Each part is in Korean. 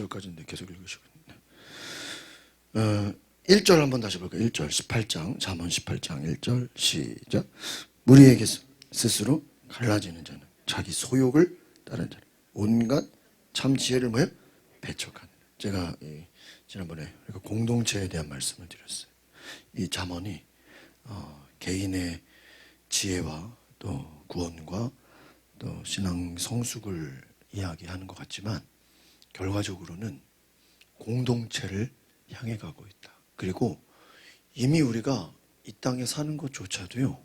9절까지인데 계속 읽으시고. 1절 한번 다시 볼까요? 1절 18장 잠언 18장 1절 시작. 무리에게 스스로 갈라지는 자는 자기 소욕을 따르는 자는 온갖 참 지혜를 뭐예요? 배척하는. 제가 지난번에 공동체에 대한 말씀을 드렸어요. 이 잠언이 개인의 지혜와 또 구원과 또 신앙 성숙을 이야기하는 것 같지만 결과적으로는 공동체를 향해 가고 있다. 그리고 이미 우리가 이 땅에 사는 것조차도요,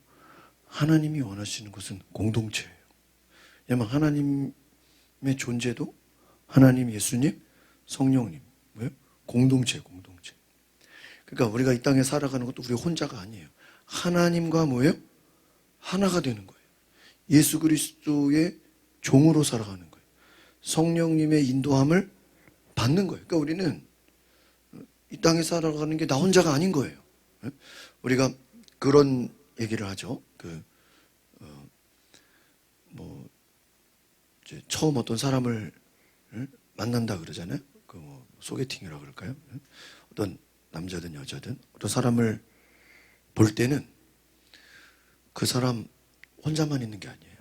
하나님이 원하시는 것은 공동체예요. 왜냐하면 하나님의 존재도 하나님, 예수님, 성령님, 뭐예요? 공동체. 그러니까 우리가 이 땅에 살아가는 것도 우리 혼자가 아니에요. 하나님과 뭐예요? 하나가 되는 거예요. 예수 그리스도의 종으로 살아가는 거예요. 성령님의 인도함을 받는 거예요. 그러니까 우리는 이 땅에 살아가는 게 나 혼자가 아닌 거예요. 우리가 그런 얘기를 하죠. 이제 처음 어떤 사람을 만난다 그러잖아요. 소개팅이라고 그럴까요? 어떤 남자든 여자든 어떤 사람을 볼 때는 그 사람 혼자만 있는 게 아니에요.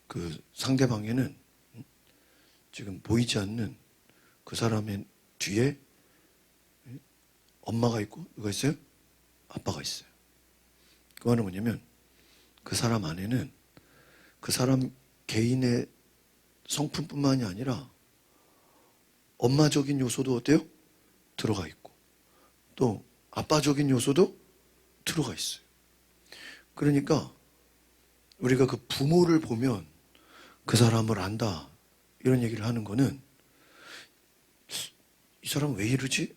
그 상대방에는 지금 보이지 않는 그 사람의 뒤에 엄마가 있고 누가 있어요? 아빠가 있어요. 그 말은 뭐냐면 그 사람 안에는 그 사람 개인의 성품뿐만이 아니라 엄마적인 요소도 어때요? 들어가 있고 또 아빠적인 요소도 들어가 있어요. 그러니까 우리가 그 부모를 보면 그 사람을 안다 이런 얘기를 하는 거는 이 사람 왜 이러지?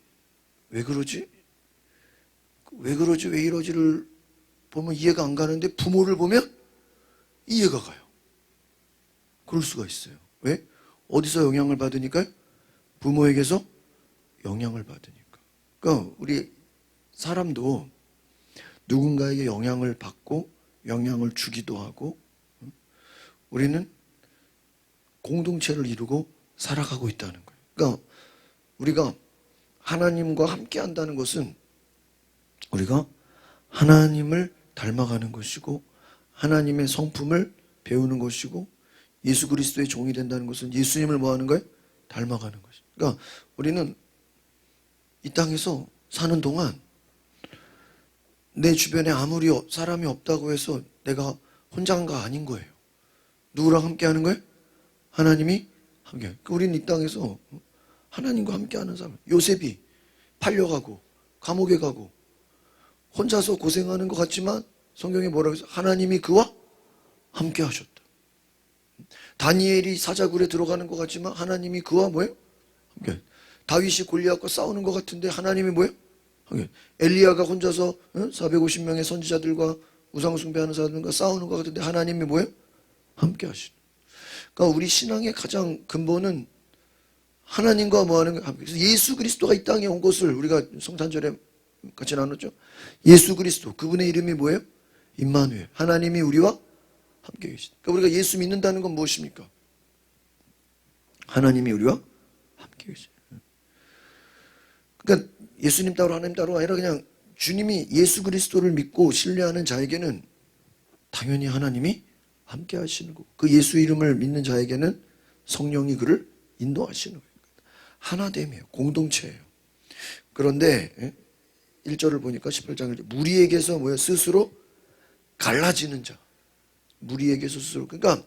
왜 그러지? 왜 그러지? 왜 이러지를 보면 이해가 안 가는데 부모를 보면 이해가 가요. 그럴 수가 있어요. 왜? 어디서 영향을 받으니까요? 부모에게서 영향을 받으니까. 그러니까 우리 사람도 누군가에게 영향을 받고 영향을 주기도 하고 우리는 공동체를 이루고 살아가고 있다는 거예요. 그러니까 우리가 하나님과 함께 한다는 것은 우리가 하나님을 닮아가는 것이고 하나님의 성품을 배우는 것이고 예수 그리스도의 종이 된다는 것은 예수님을 뭐 하는 거예요? 닮아가는 것이죠. 그러니까 우리는 이 땅에서 사는 동안 내 주변에 아무리 사람이 없다고 해서 내가 혼자가 아닌 거예요. 누구랑 함께 하는 거예요? 하나님이 함께. 그러니까 우리는 이 땅에서 하나님과 함께 하는 사람. 요셉이 팔려가고 감옥에 가고 혼자서 고생하는 것 같지만 성경에 뭐라고 해서 하나님이 그와 함께 하셨다. 다니엘이 사자굴에 들어가는 것 같지만 하나님이 그와 뭐예요? 함께. 다윗이 골리앗과 싸우는 것 같은데 하나님이 뭐예요? 함께. 엘리야가 혼자서 450명의 선지자들과 우상 숭배하는 사람들과 싸우는 것 같은데 하나님이 뭐예요? 함께 하시는. 그러니까 우리 신앙의 가장 근본은 하나님과 뭐 하는 거예요? 그래서 예수 그리스도가 이 땅에 온 것을 우리가 성탄절에 같이 나눴죠. 예수 그리스도 그분의 이름이 뭐예요? 임마누엘. 하나님이 우리와 함께 계시다. 그러니까 우리가 예수 믿는다는 건 무엇입니까? 하나님이 우리와 함께 계시다. 그러니까 예수님 따로 하나님 따로 아니라 그냥 주님이 예수 그리스도를 믿고 신뢰하는 자에게는 당연히 하나님이 함께 하시는 거고 그 예수 이름을 믿는 자에게는 성령이 그를 인도하시는 거예요. 하나됨이에요. 공동체예요. 그런데 1절을 보니까 18장을 무리에게서 뭐예요? 스스로 갈라지는 자. 무리에게서 스스로. 그러니까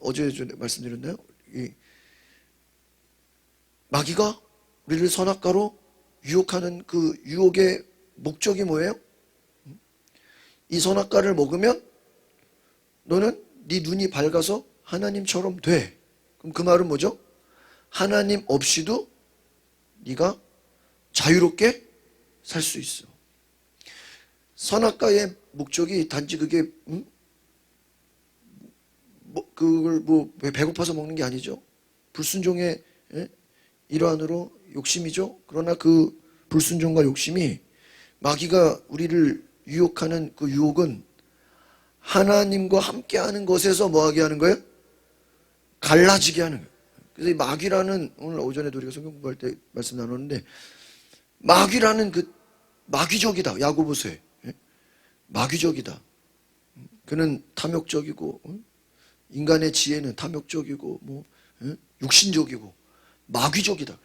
어제 말씀드렸나요? 마귀가 우리를 선악과로 유혹하는 그 유혹의 목적이 뭐예요? 이 선악과를 먹으면 너는 네 눈이 밝아서 하나님처럼 돼. 그럼 그 말은 뭐죠? 하나님 없이도 네가 자유롭게 살 수 있어. 선악과의 목적이 단지 그게 그걸 배고파서 먹는 게 아니죠. 불순종의 일환으로 욕심이죠. 그러나 그 불순종과 욕심이 마귀가 우리를 유혹하는 그 유혹은 하나님과 함께하는 것에서 뭐하게 하는 거예요? 갈라지게 하는 거예요. 그래서 이 마귀라는, 오늘 오전에도 우리가 성경 공부할 때 말씀 나눴는데, 마귀라는 그 마귀적이다. 야고보서에. 예? 마귀적이다. 그는 탐욕적이고, 인간의 지혜는 탐욕적이고, 육신적이고, 마귀적이다.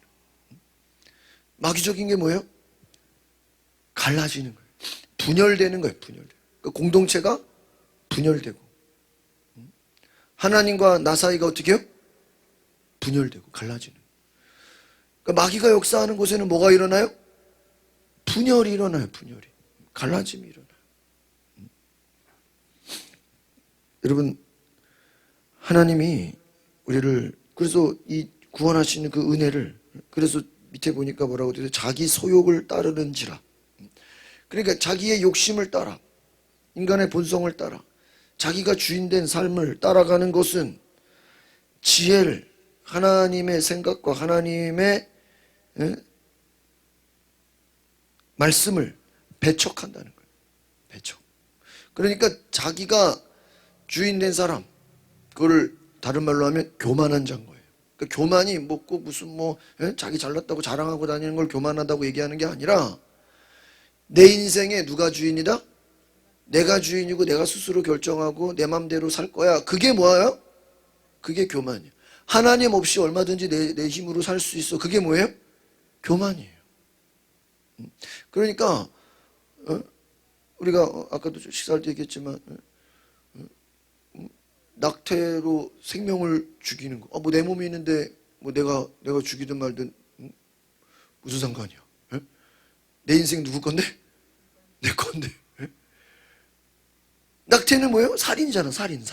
마귀적인 게 뭐예요? 갈라지는 거예요. 분열되는 거예요. 분열되고. 그러니까 공동체가 분열되고, 하나님과 나 사이가 어떻게 해요? 분열되고 갈라지는. 그러니까 마귀가 역사하는 곳에는 뭐가 일어나요? 분열이 일어나요. 분열이. 갈라짐이 일어나요. 여러분, 하나님이 우리를, 그래서 이 구원하시는 그 은혜를, 그래서 밑에 보니까 뭐라고 되죠? 자기 소욕을 따르는지라. 그러니까 자기의 욕심을 따라, 인간의 본성을 따라, 자기가 주인된 삶을 따라가는 것은 지혜를, 하나님의 생각과 하나님의 말씀을 배척한다는 거예요. 배척. 그러니까 자기가 주인된 사람, 그거를 다른 말로 하면 교만한 자인 거예요. 그러니까 교만이 뭐 꼭 무슨 자기 잘났다고 자랑하고 다니는 걸 교만하다고 얘기하는 게 아니라, 내 인생에 누가 주인이다? 내가 주인이고 내가 스스로 결정하고 내 맘대로 살 거야. 그게 뭐예요? 그게 교만이에요. 하나님 없이 얼마든지 내 힘으로 살 수 있어. 그게 뭐예요? 교만이에요. 그러니까 우리가 아까도 식사할 때 얘기했지만, 낙태로 생명을 죽이는 거. 뭐 내 몸이 있는데 뭐 내가 죽이든 말든 무슨 상관이야? 에? 내 인생 누구 건데? 내 건데. 에? 낙태는 뭐예요? 살인이잖아. 살인.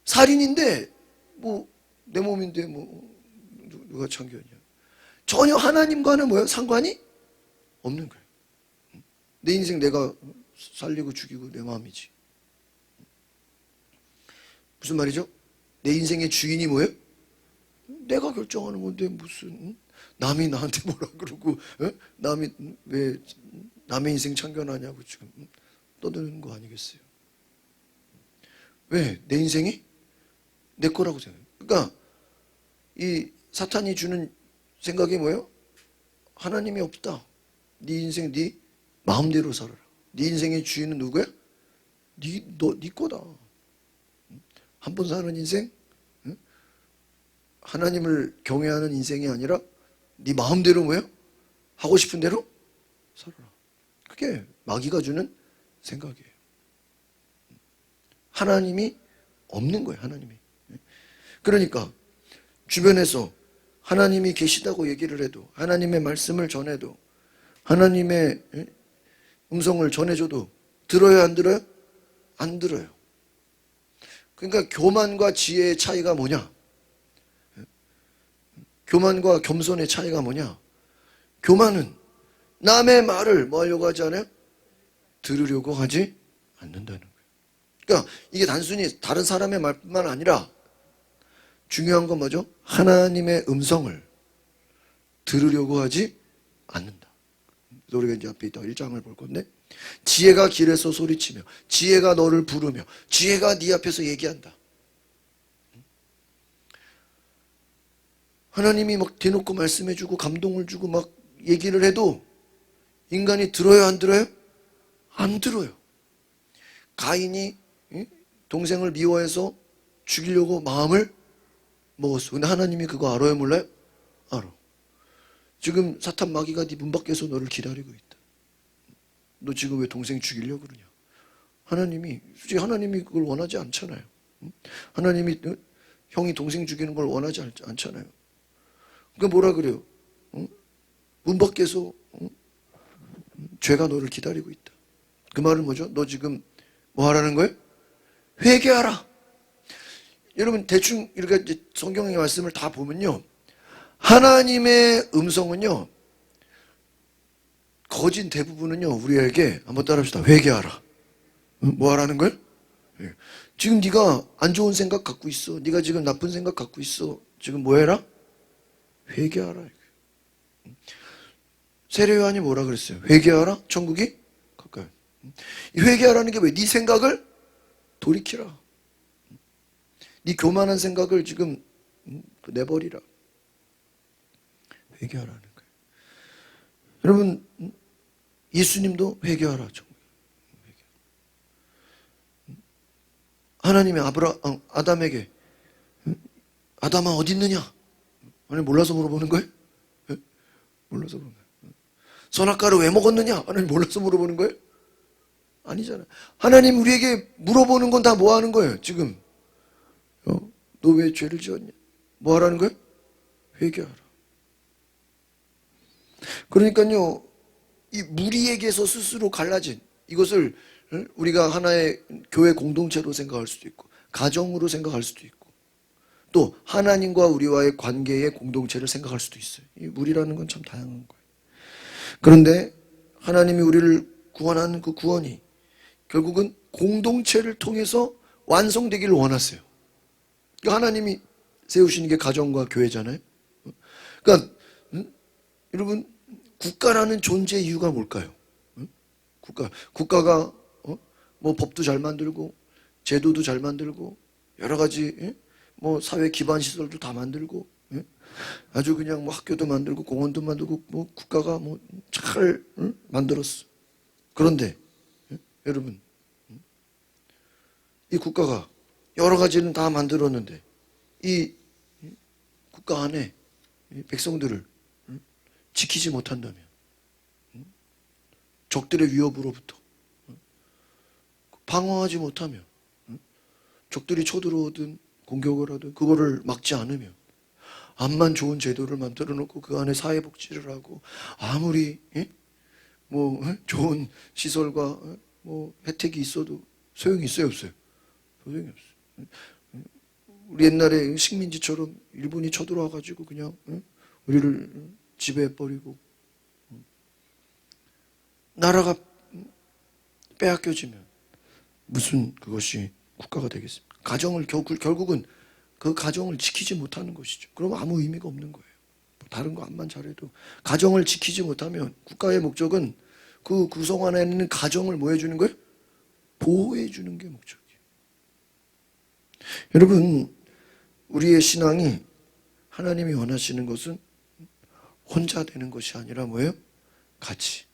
살인인데 뭐 내 몸인데 뭐 누가 참견이야? 전혀 하나님과는 뭐예요? 상관이 없는 거예요. 내 인생 내가 살리고 죽이고 내 마음이지. 무슨 말이죠? 내 인생의 주인이 뭐예요? 내가 결정하는 건데 무슨 남이 나한테 뭐라 그러고, 남이 왜 남의 인생 참견하냐고 지금 떠드는 거 아니겠어요? 왜? 내 인생이 내 거라고 생각해요. 그러니까 이 사탄이 주는 생각이 뭐예요? 하나님이 없다. 네 인생 네 마음대로 살아라. 네 인생의 주인은 누구야? 네 거다. 한 번 사는 인생, 하나님을 경외하는 인생이 아니라 네 마음대로 뭐예요? 하고 싶은 대로 살아라. 그게 마귀가 주는 생각이에요. 하나님이 없는 거예요. 하나님이. 그러니까 주변에서 하나님이 계시다고 얘기를 해도, 하나님의 말씀을 전해도, 하나님의 음성을 전해줘도 들어요? 안 들어요? 안 들어요. 그러니까 교만과 지혜의 차이가 뭐냐? 교만과 겸손의 차이가 뭐냐? 교만은 남의 말을 뭐 하려고 하지 않아요? 들으려고 하지 않는다는 거예요. 그러니까 이게 단순히 다른 사람의 말뿐만 아니라 중요한 건 뭐죠? 하나님의 음성을 들으려고 하지 않는다. 그래서 우리가 이제 앞에 있다 1장을 볼 건데, 지혜가 길에서 소리치며 지혜가 너를 부르며 지혜가 네 앞에서 얘기한다. 하나님이 막 대놓고 말씀해주고 감동을 주고 막 얘기를 해도 인간이 들어요? 안 들어요? 안 들어요. 가인이 동생을 미워해서 죽이려고 마음을 먹었어. 근데 하나님이 그거 알아요? 몰라요? 알아. 지금 사탄 마귀가 네 문 밖에서 너를 기다리고 있다. 너 지금 왜 동생 죽이려고 그러냐? 하나님이, 솔직히 하나님이 그걸 원하지 않잖아요. 하나님이 형이 동생 죽이는 걸 원하지 않잖아요. 그러니까 뭐라 그래요? 문 밖에서 죄가 너를 기다리고 있다. 그 말은 뭐죠? 너 지금 뭐 하라는 거예요? 회개하라. 여러분 대충 이렇게 성경의 말씀을 다 보면요, 하나님의 음성은요, 거진 대부분은요 우리에게 한번 따라합시다. 회개하라. 뭐 하라는 거예요? 지금 네가 안 좋은 생각 갖고 있어. 네가 지금 나쁜 생각 갖고 있어. 지금 뭐 해라? 회개하라. 세례요한이 뭐라 그랬어요? 회개하라. 천국이 가까이. 이 회개하라는 게 왜? 네 생각을 돌이키라. 네 교만한 생각을 지금 내버리라. 회개하라는 거예요. 여러분, 예수님도 회개하라. 하나님이 아담에게 아담아 어디 있느냐? 하나님 몰라서 물어보는 거예요? 네? 몰라서 물어보는 거예요. 선악과를 왜 먹었느냐? 하나님 몰라서 물어보는 거예요? 아니잖아요. 하나님 우리에게 물어보는 건 다 뭐 하는 거예요? 지금 너 왜 죄를 지었냐? 뭐 하라는 거예요? 회개하라. 그러니까요, 이 무리에게서 스스로 갈라진 이것을 우리가 하나의 교회 공동체로 생각할 수도 있고 가정으로 생각할 수도 있고 또 하나님과 우리와의 관계의 공동체를 생각할 수도 있어요. 이 무리라는 건 참 다양한 거예요. 그런데 하나님이 우리를 구원하는 그 구원이 결국은 공동체를 통해서 완성되기를 원하세요. 하나님이 세우시는 게 가정과 교회잖아요. 그러니까 여러분, 국가라는 존재의 이유가 뭘까요? 국가가 뭐 법도 잘 만들고 제도도 잘 만들고 여러 가지 뭐 사회 기반 시설도 다 만들고 아주 그냥 뭐 학교도 만들고 공원도 만들고 뭐 국가가 뭐 잘 만들었어. 그런데 여러분, 이 국가가 여러 가지는 다 만들었는데 이 국가 안에 백성들을 지키지 못한다면 적들의 위협으로부터 방어하지 못하면 적들이 쳐들어오든 공격을 하든 그거를 막지 않으면 암만 좋은 제도를 만들어 놓고 그 안에 사회복지를 하고 아무리 뭐 좋은 시설과 뭐 혜택이 있어도 소용이 있어요, 없어요? 소용이 없어요. 우리 옛날에 식민지처럼 일본이 쳐들어와 가지고 그냥 우리를 지배해버리고 나라가 빼앗겨지면 무슨 그것이 국가가 되겠습니까? 가정을 결국은 그 가정을 지키지 못하는 것이죠. 그럼 아무 의미가 없는 거예요. 다른 거 암만 잘해도 가정을 지키지 못하면 국가의 목적은 그 구성 안에 있는 가정을 뭐 해주는 거예요? 보호해 주는 게 목적이에요. 여러분, 우리의 신앙이 하나님이 원하시는 것은 혼자 되는 것이 아니라 뭐예요? 같이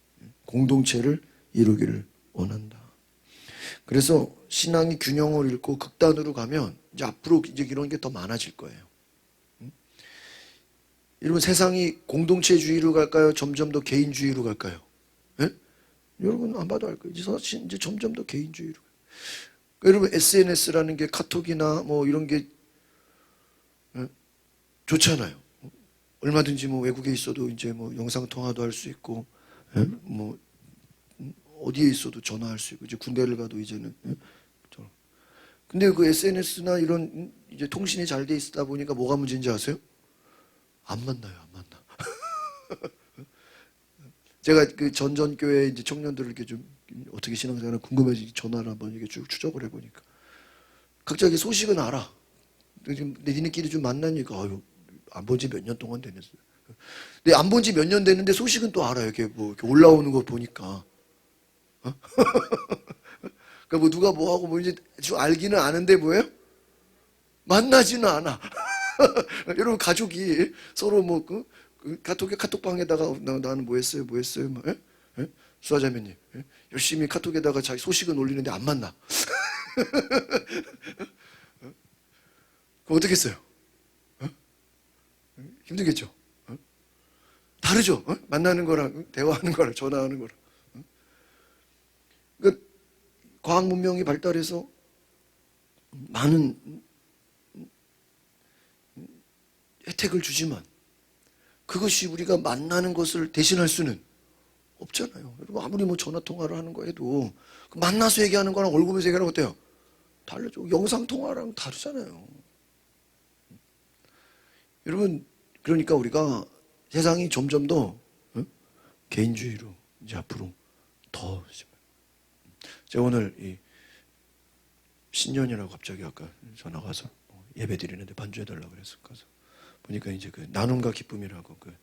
공동체를 이루기를 원한다. 그래서 신앙이 균형을 잃고 극단으로 가면 이제 앞으로 이제 이런 게 더 많아질 거예요. 여러분, 세상이 공동체주의로 갈까요? 점점 더 개인주의로 갈까요? 예? 여러분 안 봐도 알 거예요. 이제 점점 더 개인주의로. 여러분, SNS라는 게 카톡이나 뭐 이런 게 좋잖아요. 얼마든지 뭐 외국에 있어도 이제 뭐 영상 통화도 할 수 있고, 뭐 어디에 있어도 전화할 수 있고, 이제 군대를 가도 이제는. 근데 그 SNS나 이런 이제 통신이 잘 돼 있다 보니까 뭐가 문제인지 아세요? 안 만나요, 안 만나. 제가 그 전전교회 이제 청년들을 이렇게 좀 어떻게 신앙생활을 궁금해서 전화를 한번 이렇게 쭉 추적을 해보니까 각자 소식은 알아. 근데 니네끼리 좀 만나니까 아유, 안 본 지 몇 년 동안 됐어요. 근데 안 본 지 몇 년 됐는데 소식은 또 알아요. 이렇게 뭐 이렇게 올라오는 거 보니까. 그러니까 뭐 누가 뭐 하고 뭐 이제 좀 알기는 아는데 뭐예요? 만나지는 않아. 여러분, 가족이 서로 뭐 카톡방에다가 나는 뭐 했어요, 뭐 했어요, 뭐, 예? 예? 수아자매님, 예? 열심히 카톡에다가 자기 소식은 올리는데 안 만나. 그럼 어떻게 했어요? 힘들겠죠? 다르죠? 만나는 거랑 대화하는 거랑 전화하는 거랑. 그러니까 과학 문명이 발달해서 많은 혜택을 주지만 그것이 우리가 만나는 것을 대신할 수는 없잖아요. 여러분, 아무리 뭐 전화 통화를 하는 거 해도 만나서 얘기하는 거랑 얼굴 보면서 얘기하는 거 어때요? 다르죠. 영상 통화랑 다르잖아요. 여러분, 그러니까 우리가 세상이 점점 더 개인주의로 이제 앞으로 더. 제가 오늘 이 신년이라고 갑자기 아까 전화가 와서 예배 드리는데 반주해달라고 그래서 가서 보니까 이제 그 나눔과 기쁨이라고 그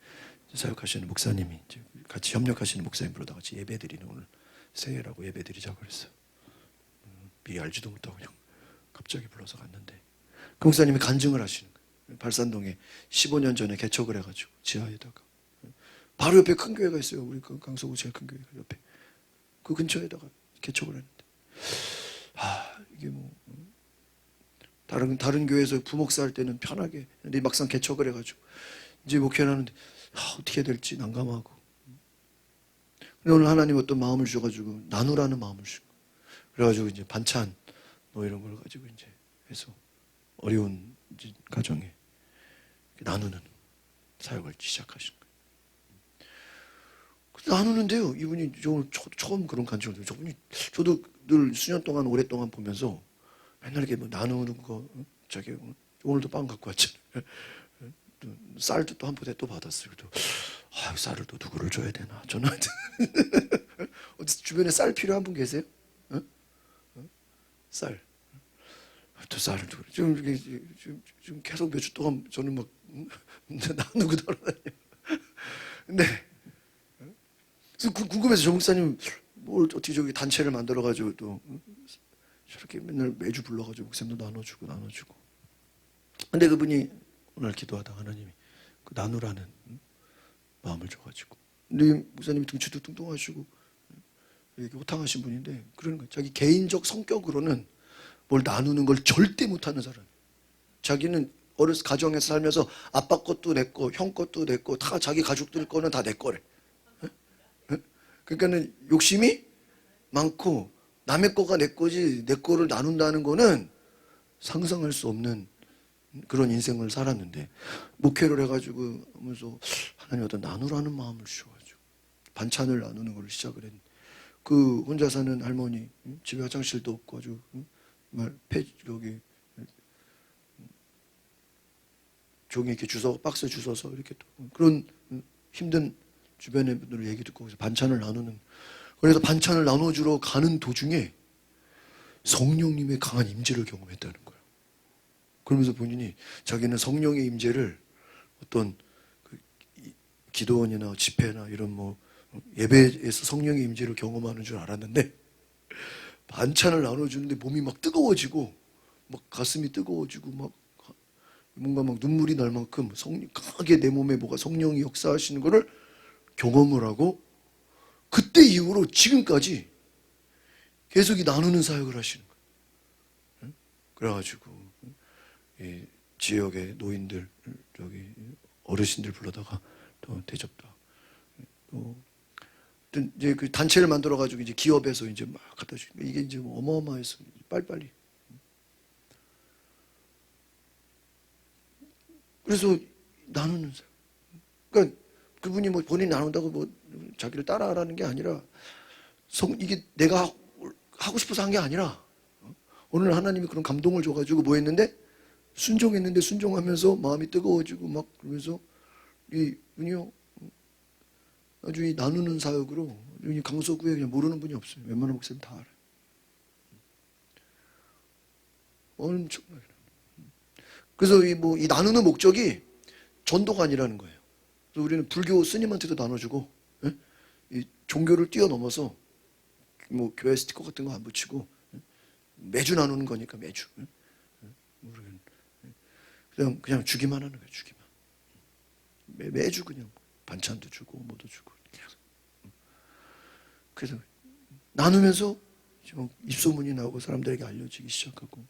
사역하시는 목사님이 이제 같이 협력하시는 목사님 부르다 같이 예배 드리는 오늘 새해라고 예배 드리자고 그랬어요. 미리 알지도 못하고 그냥 갑자기 불러서 갔는데 그 목사님이 간증을 하시는 거예요. 발산동에 15년 전에 개척을 해가지고 지하에다가 바로 옆에 큰 교회가 있어요. 우리 그 강서구 제일 큰 교회 옆에 그 근처에다가 개척을 했는데 이게 뭐 다른 교회에서 부목사 할 때는 편하게 근데 막상 개척을 해가지고 이제 목회를 하는데 어떻게 해야 될지 난감하고 근데 오늘 하나님 어떤 마음을 주셔가지고 나누라는 마음을 주고 그래가지고 이제 반찬 뭐 이런 걸 가지고 이제 해서 어려운 가정에 나누는 사역을 시작하신 거예요. 나누는데요. 이분이 처음 그런 간증을 들어요. 저도 늘 수년 동안 오랫동안 보면서 맨날 이렇게 뭐 나누는 거 자기 오늘도 빵 갖고 왔잖아요. 쌀도 또 한 포대 또 받았어요. 또 쌀을 또 누구를 줘야 되나? 저는 어디 주변에 쌀 필요한 분 계세요? 쌀. 또 쌀을 누구? 지금 계속 몇 주 동안 저는 막 나누고 돌아다녀요. 근데 그래서 궁금해서 조 목사님 뭘 어떻게 저기 단체를 만들어 가지고 또 저렇게 맨날 매주 불러가지고 목사님도 나눠주고. 근데 그분이 오늘 기도하다 하나님이 그 나누라는 마음을 줘가지고. 근데 목사님이 등치도 뚱뚱하시고 이렇게 호탕하신 분인데 그러는 거예요. 자기 개인적 성격으로는 뭘 나누는 걸 절대 못하는 사람. 자기는 어렸을 가정에서 살면서 아빠 것도 내 거, 형 것도 내 거, 다 자기 가족들 거는 다 내 거래. 그러니까는 욕심이 많고 남의 거가 내 거지 내 거를 나눈다는 거는 상상할 수 없는 그런 인생을 살았는데 목회를 해가지고 하면서 하나님 어떤 나누라는 마음을 주셔가지고 반찬을 나누는 걸 시작을 했는데 그 혼자 사는 할머니 집에 화장실도 없고 아주 여기 종이 이렇게 박스 주워서 이렇게 또 그런 힘든 주변의 분들 얘기 듣고 반찬을 나누는 그래서 반찬을 나눠주러 가는 도중에 성령님의 강한 임재를 경험했다는 거예요. 그러면서 본인이 자기는 성령의 임재를 어떤 기도원이나 집회나 이런 뭐 예배에서 성령의 임재를 경험하는 줄 알았는데 반찬을 나눠주는데 몸이 막 뜨거워지고 막 가슴이 뜨거워지고 막 뭔가 막 눈물이 날 만큼 강하게 내 몸에 뭐가 성령이 역사하시는 거를 경험을 하고 그때 이후로 지금까지 계속 이 나누는 사역을 하시는 거예요. 그래가지고 이 지역의 노인들 저기 어르신들 불러다가 또 대접도 또 이제 그 단체를 만들어 가지고 이제 기업에서 이제 막 갖다 주니까 이게 이제 뭐 어마어마해서 빨리빨리 그래서 나누는 사역. 그러니까 그분이 뭐 본인이 나눈다고 뭐 자기를 따라하라는 게 아니라 이게 내가 하고 싶어서 한 게 아니라 오늘 하나님이 그런 감동을 줘가지고 뭐 했는데 순종했는데 순종하면서 마음이 뜨거워지고 막 그러면서 이분이요 아주 이 나누는 사역으로 이 강서구에 그냥 모르는 분이 없어요. 웬만한 목사님 다 알아요. 엄청나게. 그래서 이 나누는 목적이 전도가 아니라는 거예요. 그래서 우리는 불교 스님한테도 나눠주고, 예? 이 종교를 뛰어넘어서 뭐 교회 스티커 같은 거 안 붙이고 매주 나누는 거니까 매주. 그냥 주기만 하는 거예요. 주기만. 매주 그냥 반찬도 주고 뭐도 주고. 그래서 나누면서 입소문이 나오고 사람들에게 알려지기 시작하고.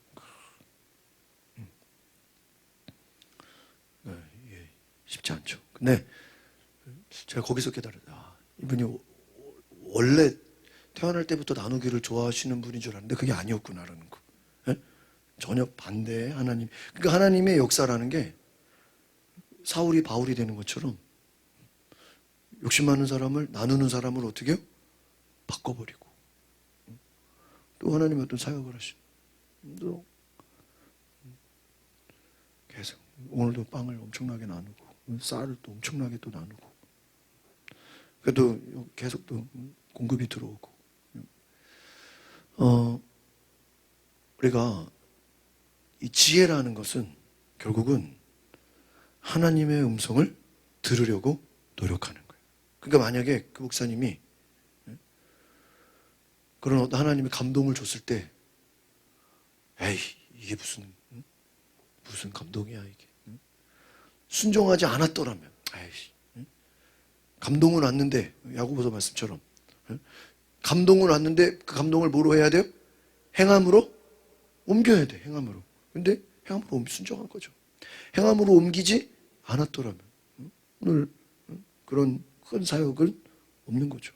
이게 쉽지 않죠. 근데 제가 거기서 깨달았다. 이분이 원래 태어날 때부터 나누기를 좋아하시는 분인 줄 알았는데 그게 아니었구나라는 거. 예? 전혀 반대 하나님. 그러니까 하나님의 역사라는 게 사울이 바울이 되는 것처럼 욕심 많은 사람을 나누는 사람을 어떻게 해요? 바꿔버리고 또 하나님의 어떤 사역을 하시는 또 계속 오늘도 빵을 엄청나게 나누고 쌀을 또 엄청나게 또 나누고 그래도 계속 또 공급이 들어오고 우리가 이 지혜라는 것은 결국은 하나님의 음성을 들으려고 노력하는 거예요. 그러니까 만약에 그 목사님이 그런 어떤 하나님의 감동을 줬을 때 에이 이게 무슨 감동이야 이게 순종하지 않았더라면, 아이씨, 감동은 왔는데, 야고보서 말씀처럼 감동은 왔는데 그 감동을 뭐로 해야 돼요? 행함으로 옮겨야 돼. 행함으로. 근데 행함으로 순종한 거죠. 행함으로 옮기지 않았더라면 오늘 그런 큰 사역은 없는 거죠.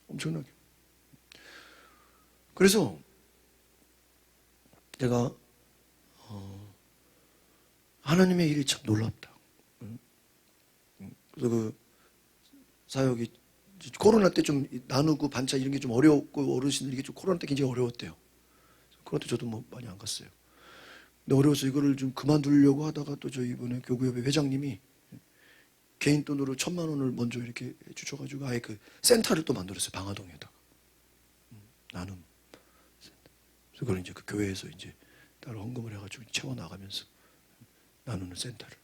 엄청나게. 그래서 내가 하나님의 일이 참 놀랍다. 그래서 그 사역이 코로나 때 좀 나누고 반차 이런 게 좀 어려웠고 어르신들 이게 좀 코로나 때 굉장히 어려웠대요. 코로나 때 저도 뭐 많이 안 갔어요. 근데 어려워서 이거를 좀 그만두려고 하다가 또 저희 이번에 교구협회 회장님이 개인 돈으로 1,000만 원을 먼저 이렇게 주셔가지고 아예 그 센터를 또 만들었어요. 방화동에다가. 나눔 센터. 그래서 그걸 이제 그 교회에서 이제 따로 헌금을 해가지고 채워 나가면서 나누는 센터를.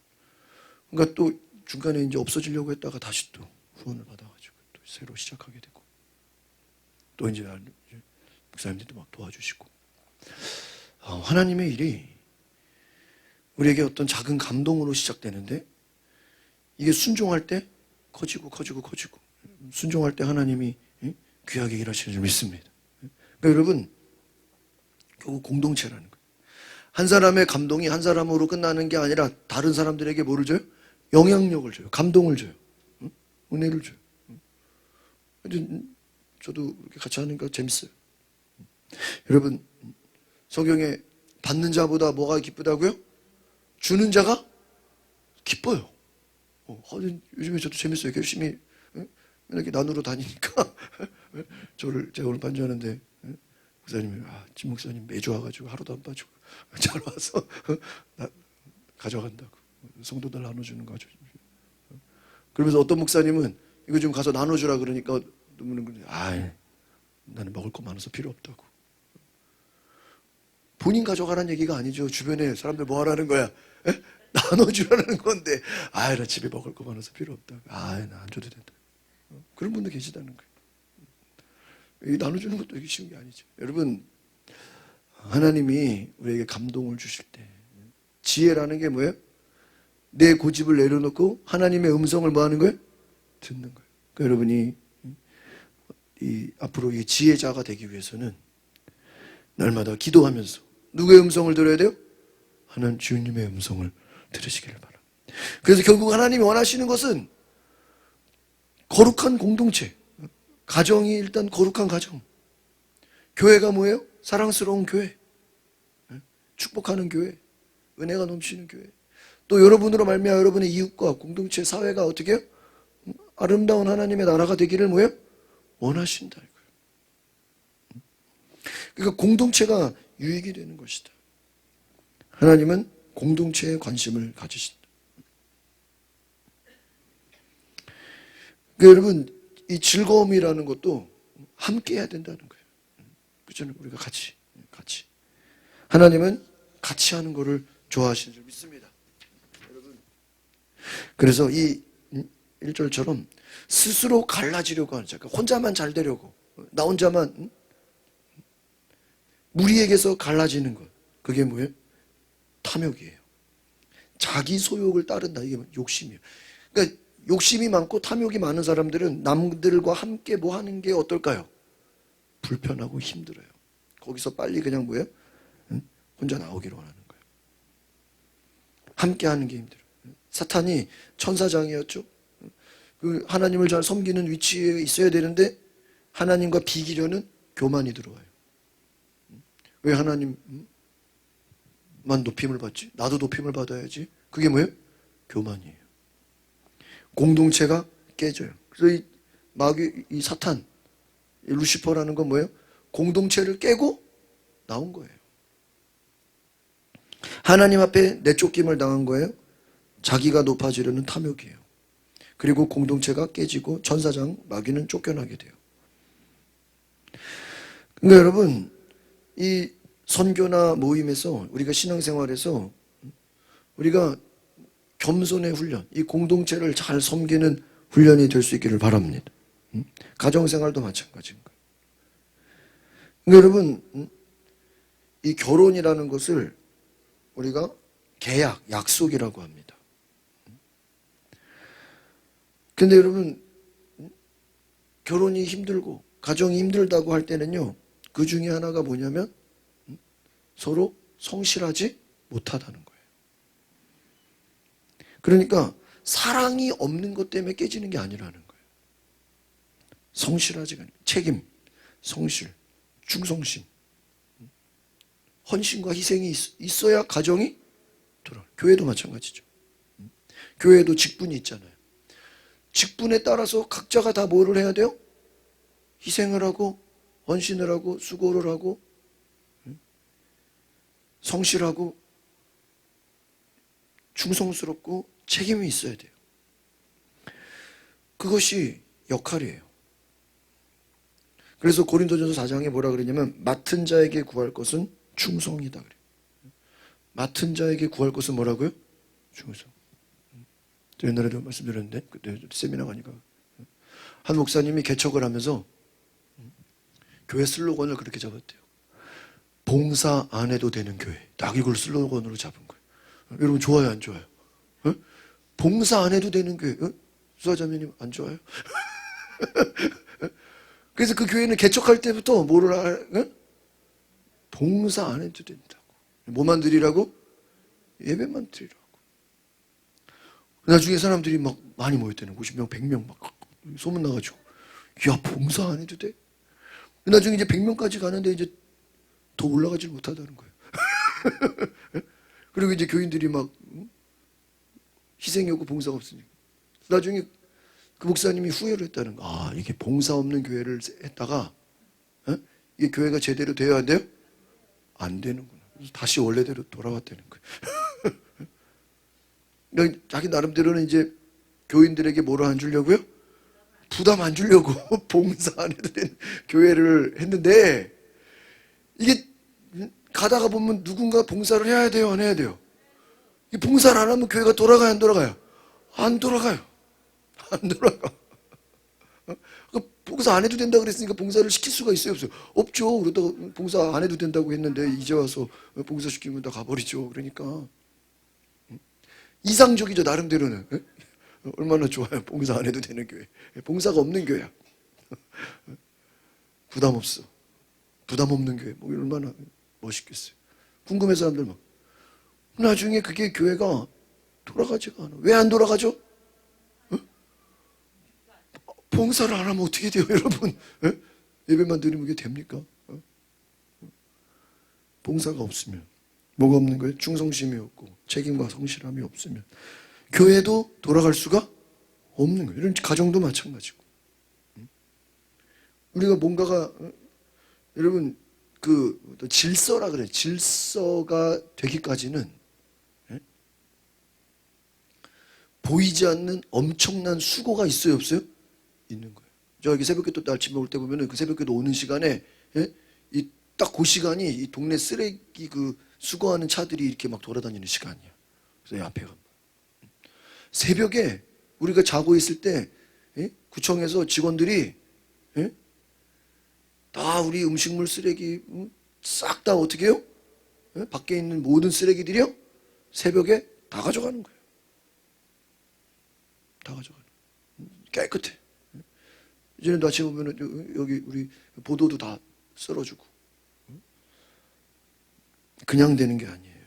그러니까 또 중간에 이제 없어지려고 했다가 다시 또 후원을 받아가지고 또 새로 시작하게 되고 또 이제 목사님들도 막 도와주시고 하나님의 일이 우리에게 어떤 작은 감동으로 시작되는데 이게 순종할 때 커지고 순종할 때 하나님이 귀하게 일하시는 줄 믿습니다. 그러니까 여러분 결국 공동체라는 거예요. 한 사람의 감동이 한 사람으로 끝나는 게 아니라 다른 사람들에게 뭐를 줘요? 영향력을 줘요. 감동을 줘요. 은혜를 줘요. 저도 이렇게 같이 하니까 재밌어요. 여러분 성경에 받는 자보다 뭐가 기쁘다고요? 주는 자가 기뻐요. 요즘에 저도 재밌어요. 열심히 이렇게 나누러 다니니까 제가 오늘 반주하는데 목사님이 진 목사님 매주 와가지고 하루도 안 빠지고 잘 와서 가져간다고 성도들 나눠주는 거 아주. 그러면서 어떤 목사님은 이거 좀 가서 나눠주라 그러니까 나는 먹을 거 많아서 필요 없다고. 본인 가져가라는 얘기가 아니죠. 주변에 사람들 뭐 하라는 거야? 나눠주라는 건데 나 집에 먹을 거 많아서 필요 없다고. 나 안 줘도 된다. 그런 분도 계시다는 거예요. 나눠주는 것도 되게 쉬운 게 아니죠. 여러분 하나님이 우리에게 감동을 주실 때 지혜라는 게 뭐예요? 내 고집을 내려놓고 하나님의 음성을 뭐 하는 거예요? 듣는 거예요. 그러니까 여러분이 앞으로 이 지혜자가 되기 위해서는 날마다 기도하면서 누구의 음성을 들어야 돼요? 하나님 주님의 음성을 들으시기를 바랍니다. 그래서 결국 하나님이 원하시는 것은 거룩한 공동체, 가정이 일단 거룩한 가정. 교회가 뭐예요? 사랑스러운 교회, 축복하는 교회, 은혜가 넘치는 교회. 또 여러분으로 말미암아 여러분의 이웃과 공동체, 사회가 어떻게 해요? 아름다운 하나님의 나라가 되기를 뭐예요? 원하신다. 그러니까 공동체가 유익이 되는 것이다. 하나님은 공동체에 관심을 가지신다. 그러니까 여러분 이 즐거움이라는 것도 함께 해야 된다는 거예요. 그렇죠? 우리가 같이. 하나님은 같이 하는 것을 좋아하시는 줄 믿습니다. 여러분. 그래서 이 1절처럼 스스로 갈라지려고 하는 자, 혼자만 잘 되려고 나 혼자만 무리에게서 갈라지는 것. 그게 뭐예요? 탐욕이에요. 자기 소욕을 따른다. 이게 욕심이에요. 그러니까 욕심이 많고 탐욕이 많은 사람들은 남들과 함께 뭐 하는 게 어떨까요? 불편하고 힘들어요. 거기서 빨리 그냥 뭐예요? 혼자 나오기로 하는 거예요. 함께 하는 게 힘들어요. 사탄이 천사장이었죠. 그 하나님을 잘 섬기는 위치에 있어야 되는데 하나님과 비기려는 교만이 들어와요. 왜 하나님만 높임을 받지? 나도 높임을 받아야지. 그게 뭐예요? 교만이에요. 공동체가 깨져요. 그래서 이 사탄, 이 루시퍼라는 건 뭐예요? 공동체를 깨고 나온 거예요. 하나님 앞에 내쫓김을 당한 거예요. 자기가 높아지려는 탐욕이에요. 그리고 공동체가 깨지고 천사장 마귀는 쫓겨나게 돼요. 그러니까 여러분 이 선교나 모임에서 우리가 신앙생활에서 우리가 겸손의 훈련, 이 공동체를 잘 섬기는 훈련이 될 수 있기를 바랍니다. 가정생활도 마찬가지인 거예요. 그러니까 여러분 이 결혼이라는 것을 우리가 계약, 약속이라고 합니다. 근데 여러분, 결혼이 힘들고 가정이 힘들다고 할 때는요, 그 중에 하나가 뭐냐면 서로 성실하지 못하다는 거예요. 그러니까 사랑이 없는 것 때문에 깨지는 게 아니라는 거예요. 성실하지가 않아요. 책임, 성실, 충성심, 헌신과 희생이 있어야 가정이 돌아가요. 교회도 마찬가지죠. 교회도 직분이 있잖아요. 직분에 따라서 각자가 다 뭐를 해야 돼요? 희생을 하고 헌신을 하고 수고를 하고 성실하고 충성스럽고 책임이 있어야 돼요. 그것이 역할이에요. 그래서 고린도전서 4장에 뭐라 그러냐면 맡은 자에게 구할 것은 충성이다 그래요. 맡은 자에게 구할 것은 뭐라고요? 충성. 옛날에도 말씀드렸는데 그때 세미나 가니까 한 목사님이 개척을 하면서 교회 슬로건을 그렇게 잡았대요. 봉사 안 해도 되는 교회. 딱 이걸 슬로건으로 잡은 거예요. 여러분 좋아요, 안 좋아요? 어? 봉사 안 해도 되는 교회. 수사자매님 안 좋아요? 그래서 그 교회는 개척할 때부터 뭐를 봉사 안 해도 된다고. 뭐만 드리라고? 예배만 드리라고. 나중에 사람들이 막 많이 모였다는 50명, 100명 막 소문 나가지고 야 봉사 안 해도 돼? 나중에 이제 100명까지 가는데 이제 더 올라가질 못하다는 거예요. 그리고 이제 교인들이 막 희생이 없고 봉사가 없으니까 나중에 그 목사님이 후회를 했다는 거. 아 이게 봉사 없는 교회를 했다가 이게 교회가 제대로 돼야 안 돼요? 안 되는구나. 그래서 다시 원래대로 돌아왔다는 거예요. 그러니까 자기 나름대로는 이제 교인들에게 뭐를 안 주려고요? 부담 안 주려고 봉사 안 해도 되는 교회를 했는데 이게 가다가 보면 누군가 봉사를 해야 돼요, 안 해야 돼요? 이 봉사를 안 하면 교회가 돌아가요, 안 돌아가요? 안 돌아가요. 안 돌아가. 봉사 안 해도 된다 그랬으니까 봉사를 시킬 수가 있어요, 없어요? 없죠. 그러다가 봉사 안 해도 된다고 했는데 이제 와서 봉사 시키면 다 가버리죠. 그러니까 이상적이죠, 나름대로는. 얼마나 좋아요, 봉사 안 해도 되는 교회. 봉사가 없는 교회야. 부담 없어. 부담 없는 교회. 뭐 얼마나 멋있겠어요. 궁금해서 사람들 막. 나중에 그게 교회가 돌아가지가 않아. 왜 안 돌아가죠? 봉사를 안 하면 어떻게 돼요, 여러분? 예배만 드리면 그게 됩니까? 봉사가 없으면. 뭐가 없는 거예요? 충성심이 없고 책임과 성실함이 없으면 교회도 돌아갈 수가 없는 거예요. 이런 가정도 마찬가지고. 우리가 뭔가가 여러분 그 질서라 그래요. 질서가 되기까지는 보이지 않는 엄청난 수고가 있어요, 없어요? 있는 거예요. 저기 새벽기도 때 아침에 올 때 보면은 그 새벽기도 오는 시간에 이 딱 그 시간이 이 동네 쓰레기 그 수거하는 차들이 이렇게 막 돌아다니는 시간이야. 그래서 앞에 가면 새벽에 우리가 자고 있을 때 구청에서 직원들이 다 우리 음식물 쓰레기 싹 다 어떻게 해요? 밖에 있는 모든 쓰레기들이요 새벽에 다 가져가는 거예요. 다 가져가는 거예요. 깨끗해. 이제는 아침에 보면 여기 우리 보도도 다 썰어주고 그냥 되는 게 아니에요.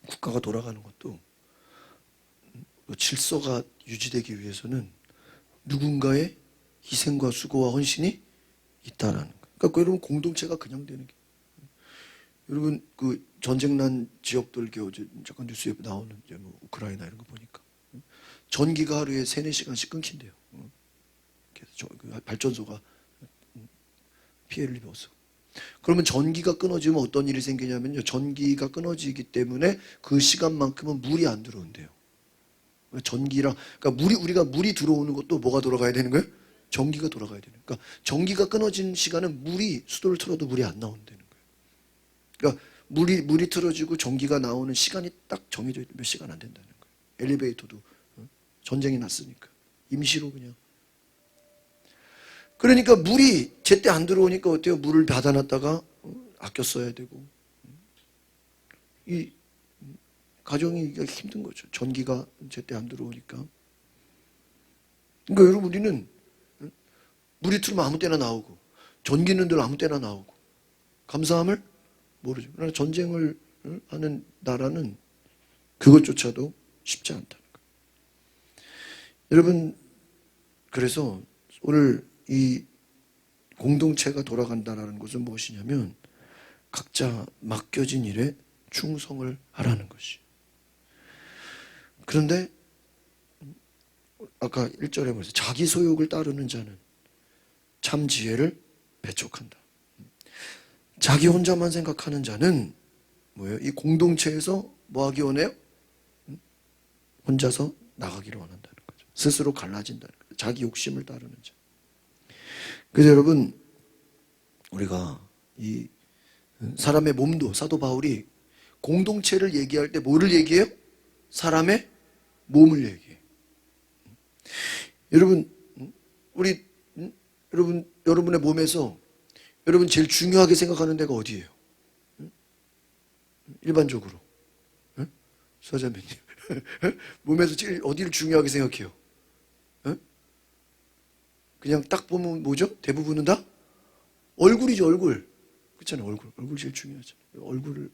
국가가 돌아가는 것도 질서가 유지되기 위해서는 누군가의 희생과 수고와 헌신이 있다라는 거예요. 그러니까 여러분 공동체가 그냥 되는 게 여러분 그 전쟁 난 지역들 어제 잠깐 뉴스에 나오는 이제 뭐 우크라이나 이런 거 보니까 전기가 하루에 3-4시간씩 끊긴대요. 그래서 발전소가 피해를 입어서. 그러면 전기가 끊어지면 어떤 일이 생기냐면요. 전기가 끊어지기 때문에 그 시간만큼은 물이 안 들어온대요. 전기랑 그러니까 우리가 물이 들어오는 것도 뭐가 돌아가야 되는 거예요? 전기가 돌아가야 되는 거예요. 그러니까 전기가 끊어진 시간은 물이 수도를 틀어도 물이 안 나온다는 거예요. 그러니까 물이 틀어지고 전기가 나오는 시간이 딱 정해져 있는 몇 시간 안 된다는 거예요. 엘리베이터도 전쟁이 났으니까 임시로 그냥. 그러니까 물이 제때 안 들어오니까 어때요? 물을 받아놨다가 아껴 써야 되고 이 가정이 힘든 거죠. 전기가 제때 안 들어오니까. 그러니까 여러분, 우리는 물이 틀면 아무 때나 나오고 전기는 늘 아무 때나 나오고 감사함을 모르죠. 그러나 전쟁을 하는 나라는 그것조차도 쉽지 않다는 거예요. 여러분, 그래서 오늘 이 공동체가 돌아간다는 것은 무엇이냐면 각자 맡겨진 일에 충성을 하라는 것이. 그런데 아까 1절에 보세요. 자기 소욕을 따르는 자는 참 지혜를 배척한다. 자기 혼자만 생각하는 자는 뭐예요? 이 공동체에서 뭐 하기 원해요? 혼자서 나가기를 원한다는 거죠. 스스로 갈라진다는 거죠. 자기 욕심을 따르는 자. 그래서 여러분, 우리가 이 사람의 몸도 사도 바울이 공동체를 얘기할 때 뭐를 얘기해요? 사람의 몸을 얘기해요. 여러분, 우리 여러분의 몸에서 여러분 제일 중요하게 생각하는 데가 어디예요? 일반적으로 서자매님 몸에서 제일 어디를 중요하게 생각해요? 그냥 딱 보면 뭐죠? 대부분은 다 얼굴이죠. 얼굴. 그렇잖아요. 얼굴 제일 중요하잖아요.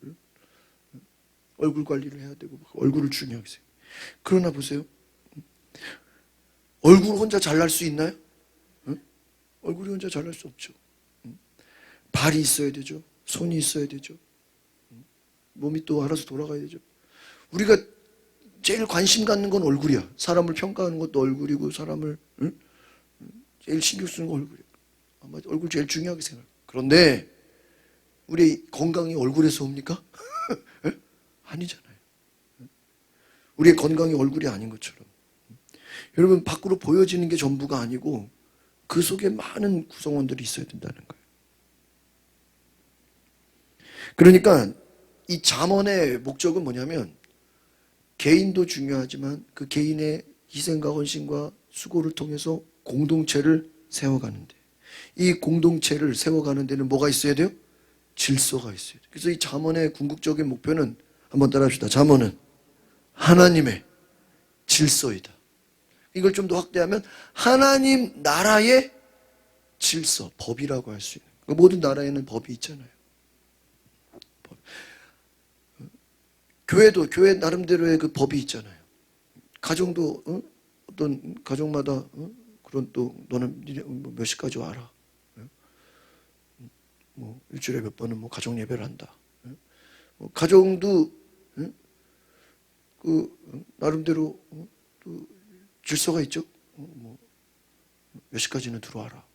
얼굴 관리를 해야 되고 얼굴을 중요하게 생각해요. 그러나 보세요. 얼굴 혼자 잘날 수 있나요? 얼굴이 혼자 잘날 수 없죠. 발이 있어야 되죠. 손이 있어야 되죠. 몸이 또 알아서 돌아가야 되죠. 우리가 제일 관심 갖는 건 얼굴이야. 사람을 평가하는 것도 얼굴이고 사람을 제일 신경 쓰는 건 얼굴이야. 아마 얼굴 제일 중요하게 생각해요. 그런데 우리 건강이 얼굴에서 옵니까? 아니잖아요. 우리의 건강이 얼굴이 아닌 것처럼. 여러분, 밖으로 보여지는 게 전부가 아니고 그 속에 많은 구성원들이 있어야 된다는 거예요. 그러니까 이 잠언의 목적은 뭐냐면 개인도 중요하지만 그 개인의 희생과 헌신과 수고를 통해서 공동체를 세워가는데, 이 공동체를 세워가는 데는 뭐가 있어야 돼요? 질서가 있어야 돼요. 그래서 이 잠언의 궁극적인 목표는 한번 따라합시다. 잠언은 하나님의 질서이다. 이걸 좀 더 확대하면 하나님 나라의 질서, 법이라고 할 수 있는. 모든 나라에는 법이 있잖아요. 교회도 교회 나름대로의 그 법이 있잖아요. 가정도 어떤 가정마다 그런 또 너는 몇 시까지 와라. 뭐 일주일에 몇 번은 뭐 가정 예배를 한다. 가정도 그 나름대로 또 질서가 있죠. 뭐 몇 시까지는 들어와라.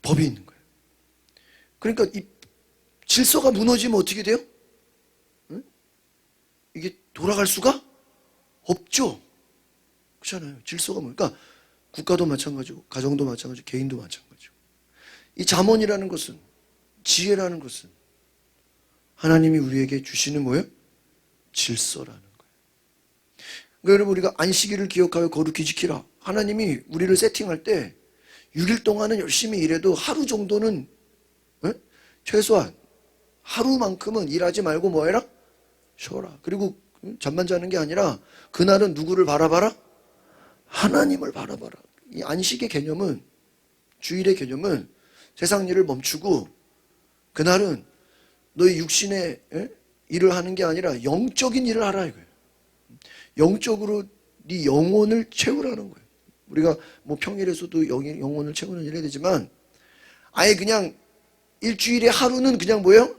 법이 있는 거예요. 그러니까 이 질서가 무너지면 어떻게 돼요? 이게 돌아갈 수가 없죠. 그렇잖아요. 질서가 그러니까 국가도 마찬가지고 가정도 마찬가지고 개인도 마찬가지고. 이 잠언이라는 것은, 지혜라는 것은 하나님이 우리에게 주시는 뭐예요? 질서라는 거예요. 그러니까 여러분, 우리가 안식일을 기억하여 거룩히 지키라. 하나님이 우리를 세팅할 때 6일 동안은 열심히 일해도 하루 정도는 최소한 하루만큼은 일하지 말고 뭐 해라? 쉬어라. 그리고 잠만 자는 게 아니라 그날은 누구를 바라봐라? 하나님을 바라봐라. 이 안식의 개념은, 주일의 개념은 세상 일을 멈추고 그날은 너희 육신의 일을 하는 게 아니라 영적인 일을 하라 이거예요. 영적으로 네 영혼을 채우라는 거예요. 우리가 뭐 평일에서도 영혼을 채우는 일을 해야 되지만 아예 그냥 일주일에 하루는 그냥 뭐예요?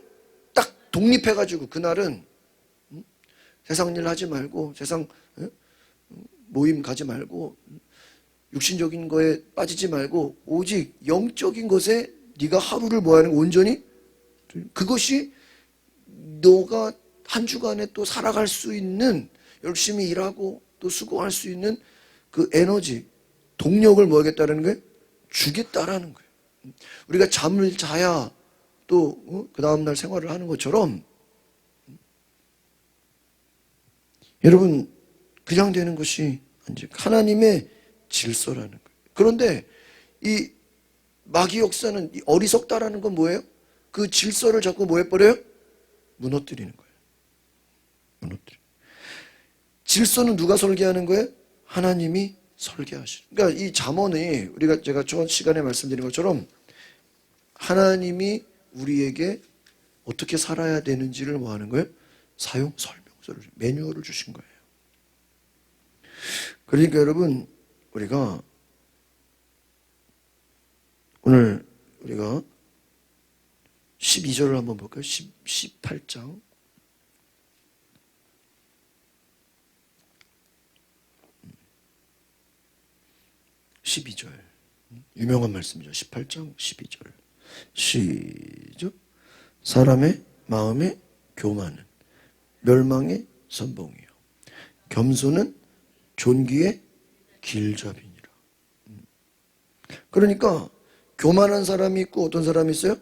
딱 독립해가지고 그날은 세상 일 하지 말고 세상 모임 가지 말고 육신적인 거에 빠지지 말고 오직 영적인 것에 네가 하루를 뭐 하는 거 온전히, 그것이 너가 한 주간에 또 살아갈 수 있는, 열심히 일하고 또 수고할 수 있는 그 에너지, 동력을 뭐 하겠다는 거예요? 주겠다라는 거예요. 우리가 잠을 자야 또 그 다음날 생활을 하는 것처럼 여러분, 그냥 되는 것이 하나님의 질서라는 거예요. 그런데 이 마귀 역사는, 이 어리석다라는 건 뭐예요? 그 질서를 자꾸 뭐 해버려요? 무너뜨리는 거예요. 무너뜨려. 질서는 누가 설계하는 거예요? 하나님이 설계하시는. 그러니까 이 잠언이 제가 저 시간에 말씀드린 것처럼 하나님이 우리에게 어떻게 살아야 되는지를 뭐 하는 거예요? 설명서를, 매뉴얼을 주신 거예요. 그러니까 여러분, 오늘 우리가 12절을 한번 볼까요? 18장. 12절. 유명한 말씀이죠. 18장 12절. 시작. 사람의 마음의 교만은 멸망의 선봉이요, 겸손은 존귀의 길잡이니라. 그러니까 교만한 사람이 있고 어떤 사람이 있어요?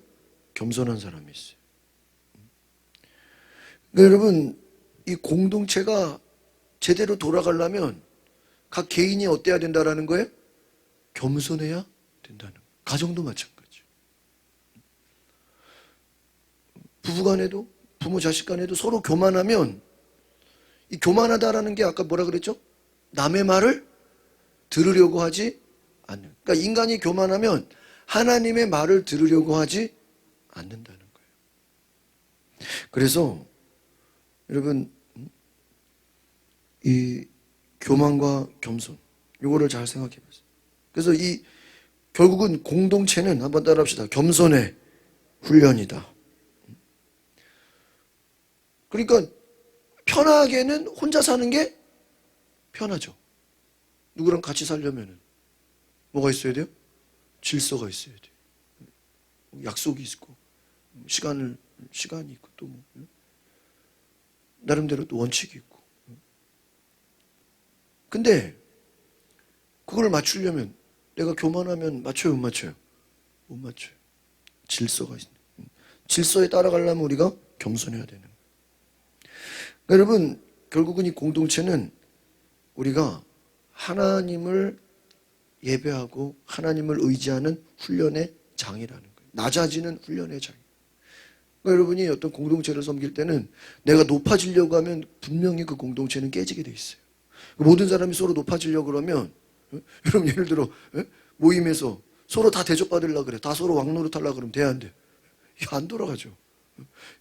겸손한 사람이 있어요. 그러니까 여러분, 이 공동체가 제대로 돌아가려면 각 개인이 어때야 된다라는 거예요? 겸손해야 된다는 거예요. 가정도 마찬가지. 부부간에도, 부모 자식 간에도 서로 교만하면, 이 교만하다라는 게 아까 뭐라 그랬죠? 남의 말을 들으려고 하지 않는. 그러니까 인간이 교만하면 하나님의 말을 들으려고 하지 않는다는 거예요. 그래서 여러분, 이 교만과 겸손, 이거를 잘 생각해 보세요. 그래서 결국은 공동체는, 한번 따라합시다. 겸손의 훈련이다. 그러니까 편하게는 혼자 사는 게 편하죠. 누구랑 같이 살려면은 뭐가 있어야 돼요? 질서가 있어야 돼요. 약속이 있고, 시간이 있고, 또 뭐, 나름대로 또 원칙이 있고. 근데 그걸 맞추려면, 내가 교만하면 맞춰요, 못 맞춰요? 못 맞춰요. 질서가 있어요. 질서에 따라가려면 우리가 겸손해야 되는 거예요. 그러니까 여러분, 결국은 이 공동체는 우리가 하나님을 예배하고 하나님을 의지하는 훈련의 장이라는 거예요. 낮아지는 훈련의 장. 그러니까 여러분이 어떤 공동체를 섬길 때는 내가 높아지려고 하면 분명히 그 공동체는 깨지게 돼 있어요. 모든 사람이 서로 높아지려고 그러면, 여러분 예를 들어 모임에서 서로 다 대접받으려고 그래. 다 서로 왕노릇 하려고 그러면 돼, 안 돼? 안 돌아가죠.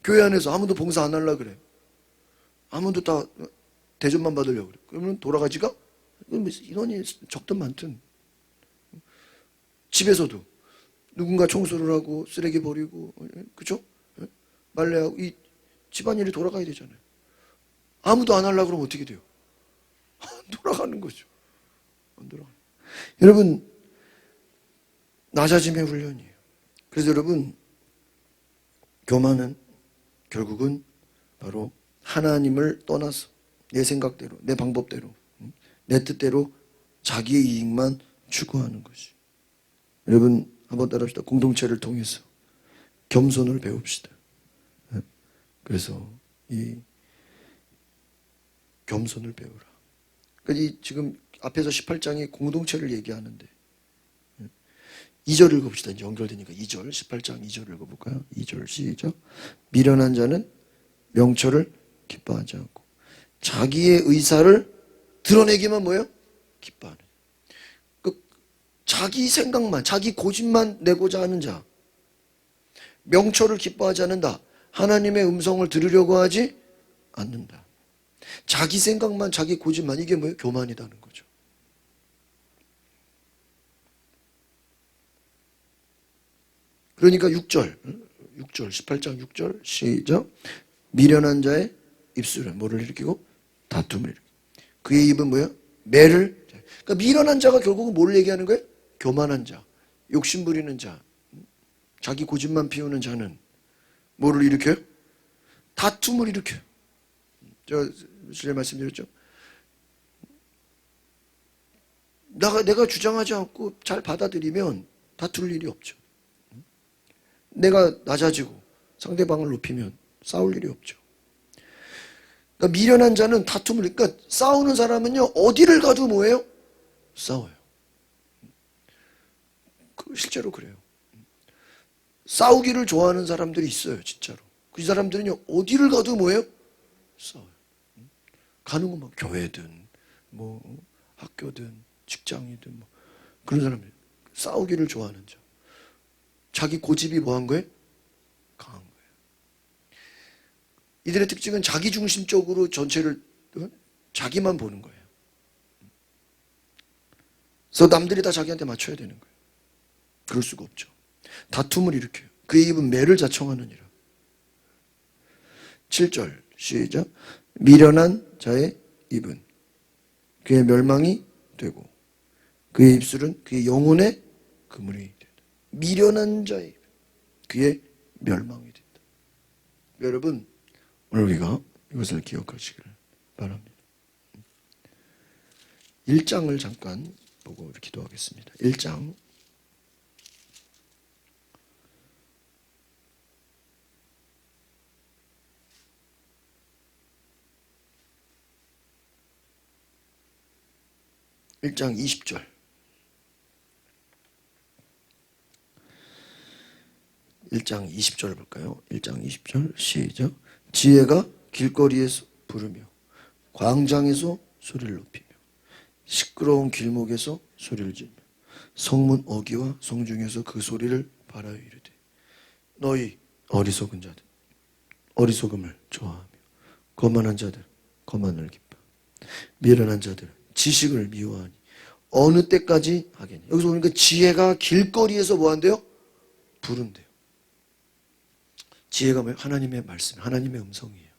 교회 안에서 아무도 봉사 안 하려고 그래. 아무도 다 대접만 받으려고 그래. 그러면 돌아가지가? 인원이 적든 많든. 집에서도 누군가 청소를 하고 쓰레기 버리고, 그죠? 말레하고, 이 집안일이 돌아가야 되잖아요. 아무도 안 하려고 그러면 어떻게 돼요? 안 돌아가는 거죠. 안 돌아가는. 여러분, 낮아짐의 훈련이에요. 그래서 여러분, 교만은 결국은 바로 하나님을 떠나서 내 생각대로, 내 방법대로, 내 뜻대로 자기의 이익만 추구하는 것이. 여러분, 한번 따라합시다. 공동체를 통해서 겸손을 배웁시다. 그래서 이 겸손을 배우라. 그러니까 지금 앞에서 18장이 공동체를 얘기하는데 2절 읽어봅시다. 이제 연결되니까 2절, 18장 2절 읽어볼까요? 2절 시작. 미련한 자는 명철을 기뻐하지 않고 자기의 의사를 드러내기만 뭐예요? 기뻐하는. 자기 생각만, 자기 고집만 내고자 하는 자. 명철을 기뻐하지 않는다. 하나님의 음성을 들으려고 하지 않는다. 자기 생각만, 자기 고집만, 이게 뭐예요? 교만이라는 거죠. 그러니까 6절, 18장 6절 시작. 미련한 자의 입술은 뭐를 일으키고? 다툼을 일으키고. 그의 입은 뭐예요? 매를. 그러니까 미련한 자가 결국은 뭐를 얘기하는 거예요? 교만한 자, 욕심 부리는 자, 자기 고집만 피우는 자는 뭐를 일으켜요? 다툼을 일으켜요. 제가 전에 말씀드렸죠. 내가 주장하지 않고 잘 받아들이면 다툴 일이 없죠. 내가 낮아지고 상대방을 높이면 싸울 일이 없죠. 그러니까 미련한 자는 다툼을, 그러니까 싸우는 사람은요, 어디를 가도 뭐예요? 싸워요. 실제로 그래요. 싸우기를 좋아하는 사람들이 있어요, 진짜로. 그 사람들은요, 어디를 가도 뭐예요? 싸워요. 가는 건 뭐 교회든, 뭐 학교든, 직장이든, 뭐 그런 사람들. 싸우기를 좋아하는 자. 자기 고집이 뭐한 거예요? 강한 거예요. 이들의 특징은 자기중심적으로 전체를 자기만 보는 거예요. 그래서 남들이 다 자기한테 맞춰야 되는 거예요. 그럴 수가 없죠. 다툼을 일으켜요. 그의 입은 매를 자청하느니라. 7절 시작. 미련한 자의 입은 그의 멸망이 되고 그의 입술은 그의 영혼의 그물이 된다. 미련한 자의 입은 그의 멸망이 된다. 여러분, 오늘 우리가 이것을 기억하시기를 바랍니다. 1장을 잠깐 보고 기도하겠습니다. 1장 1장 20절. 1장 20절 볼까요? 1장 20절 시작. 지혜가 길거리에서 부르며 광장에서 소리를 높이며 시끄러운 길목에서 소리를 지르며 성문 어귀와 성중에서 그 소리를 바라여 이르되 너희 어리석은 자들 어리석음을 좋아하며 거만한 자들 거만을 기뻐 미련한 자들 지식을 미워하니 어느 때까지 하겠니? 여기서 보니까 지혜가 길거리에서 뭐 한대요? 부른대요. 지혜가 뭐예요? 하나님의 말씀, 하나님의 음성이에요.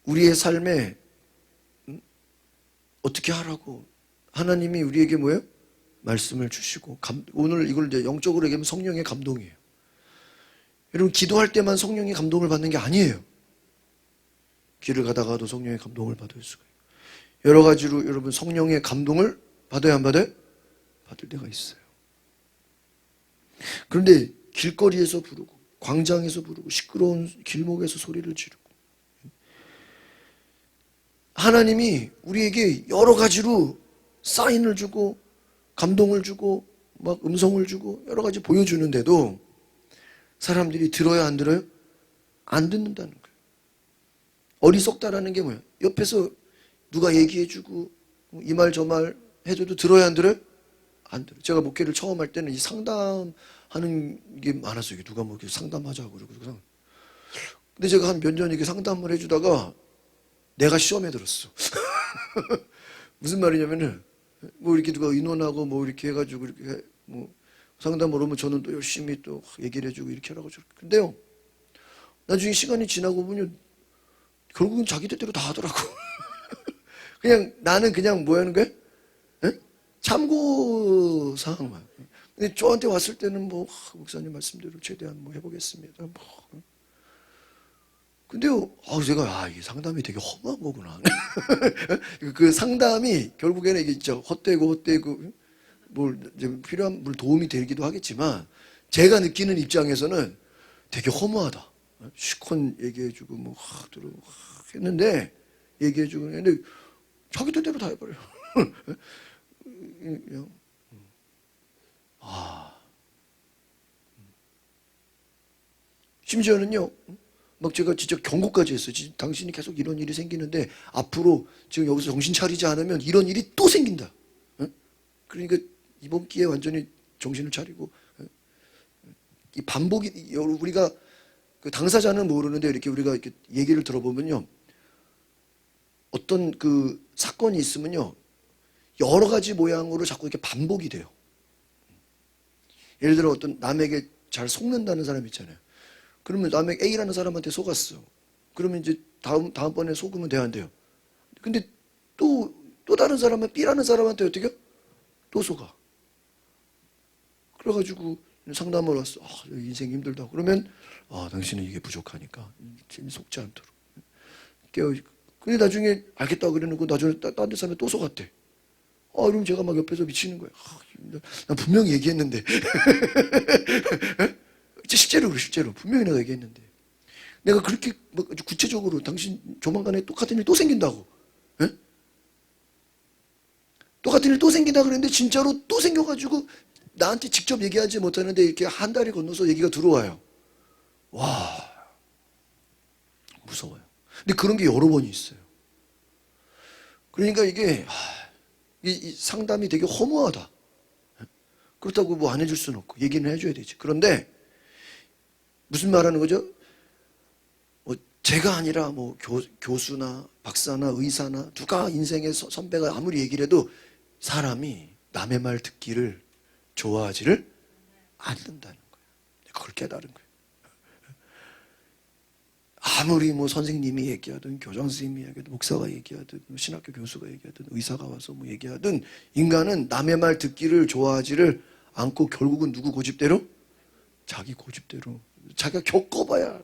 우리의 삶에 어떻게 하라고 하나님이 우리에게 뭐예요? 말씀을 주시고 오늘 이걸 이제 영적으로 얘기하면 성령의 감동이에요. 여러분 기도할 때만 성령의 감동을 받는 게 아니에요. 길을 가다가도 성령의 감동을 받을 수가 있어요. 여러 가지로 여러분 성령의 감동을 받아야 안 받아요? 받을 때가 있어요. 그런데 길거리에서 부르고 광장에서 부르고 시끄러운 길목에서 소리를 지르고 하나님이 우리에게 여러 가지로 사인을 주고 감동을 주고 막 음성을 주고 여러 가지 보여주는데도 사람들이 들어야 안 들어요? 안 듣는다는 거예요. 어리석다라는 게 뭐예요? 옆에서 누가 얘기해주고 이 말 저 말 해줘도 들어야 안 들어요? 안 들어요. 제가 목회를 처음 할 때는 이 상담하는 게 많았어요. 누가 뭐 이렇게 상담하자고 그러고. 근데 제가 한 몇 년 이렇게 상담을 해주다가 내가 시험에 들었어. 무슨 말이냐면은 뭐 이렇게 누가 의논하고 뭐 이렇게 해가지고 이렇게 뭐 상담을 오면 저는 또 열심히 또 얘기를 해주고 이렇게 하라고 저렇게. 근데요 나중에 시간이 지나고 보면 결국은 자기 뜻대로 다 하더라고. 그냥 나는 그냥 뭐 하는 거야? 에? 참고사항만. 근데 저한테 왔을 때는 뭐 목사님 말씀대로 최대한 뭐 해보겠습니다. 뭐. 근데요, 제가 이게 상담이 되게 허무한 거구나. 그 상담이 결국에는 이게 진짜 헛되고 뭘 필요한 물 도움이 되기도 하겠지만 제가 느끼는 입장에서는 되게 허무하다. 시콘 얘기해주고 뭐 했는데 얘기해주고 했는데 자기 뜻대로 다 해버려요. 심지어는요. 막 제가 진짜 경고까지 했어요. 당신이 계속 이런 일이 생기는데 앞으로 지금 여기서 정신 차리지 않으면 이런 일이 또 생긴다. 그러니까 이번 기회에 완전히 정신을 차리고 이 반복이 우리가 그 당사자는 모르는데 이렇게 우리가 이렇게 얘기를 들어보면요. 어떤 그 사건이 있으면요. 여러 가지 모양으로 자꾸 이렇게 반복이 돼요. 예를 들어 어떤 남에게 잘 속는다는 사람 있잖아요. 그러면 남의 A라는 사람한테 속았어. 그러면 이제 다음번에 속으면 돼야 안 돼요. 근데 또 다른 사람은 B라는 사람한테 어떻게 해요? 또 속아. 그래가지고 상담을 왔어. 인생 힘들다. 그러면 당신은 이게 부족하니까 속지 않도록 깨워. 근데 나중에 알겠다 그래놓고 나중에 다른 사람이 또 속았대. 그럼 제가 막 옆에서 미치는 거예요. 난 분명히 얘기했는데. 실제로 분명히 내가 얘기했는데 내가 그렇게 구체적으로 당신 조만간에 똑같은 일 또 생긴다고 똑같은 일 또 생긴다 그랬는데 진짜로 또 생겨가지고 나한테 직접 얘기하지 못하는데 이렇게 한 달이 건너서 얘기가 들어와요. 와, 무서워요. 근데 그런 게 여러 번이 있어요. 그러니까 이게 이 상담이 되게 허무하다. 그렇다고 뭐 안 해줄 수는 없고 얘기는 해줘야 되지. 그런데 무슨 말하는 거죠? 뭐 제가 아니라 뭐 교수나 박사나 의사나 누가 인생의 선배가 아무리 얘기를 해도 사람이 남의 말 듣기를 좋아하지를 않는다는 거예요. 그걸 깨달은 거예요. 아무리 뭐 선생님이 얘기하든 교장 선생님이 얘기하든 목사가 얘기하든 신학교 교수가 얘기하든 의사가 와서 뭐 얘기하든 인간은 남의 말 듣기를 좋아하지를 않고 결국은 누구 고집대로? 자기 고집대로. 자기가 겪어봐야 알아.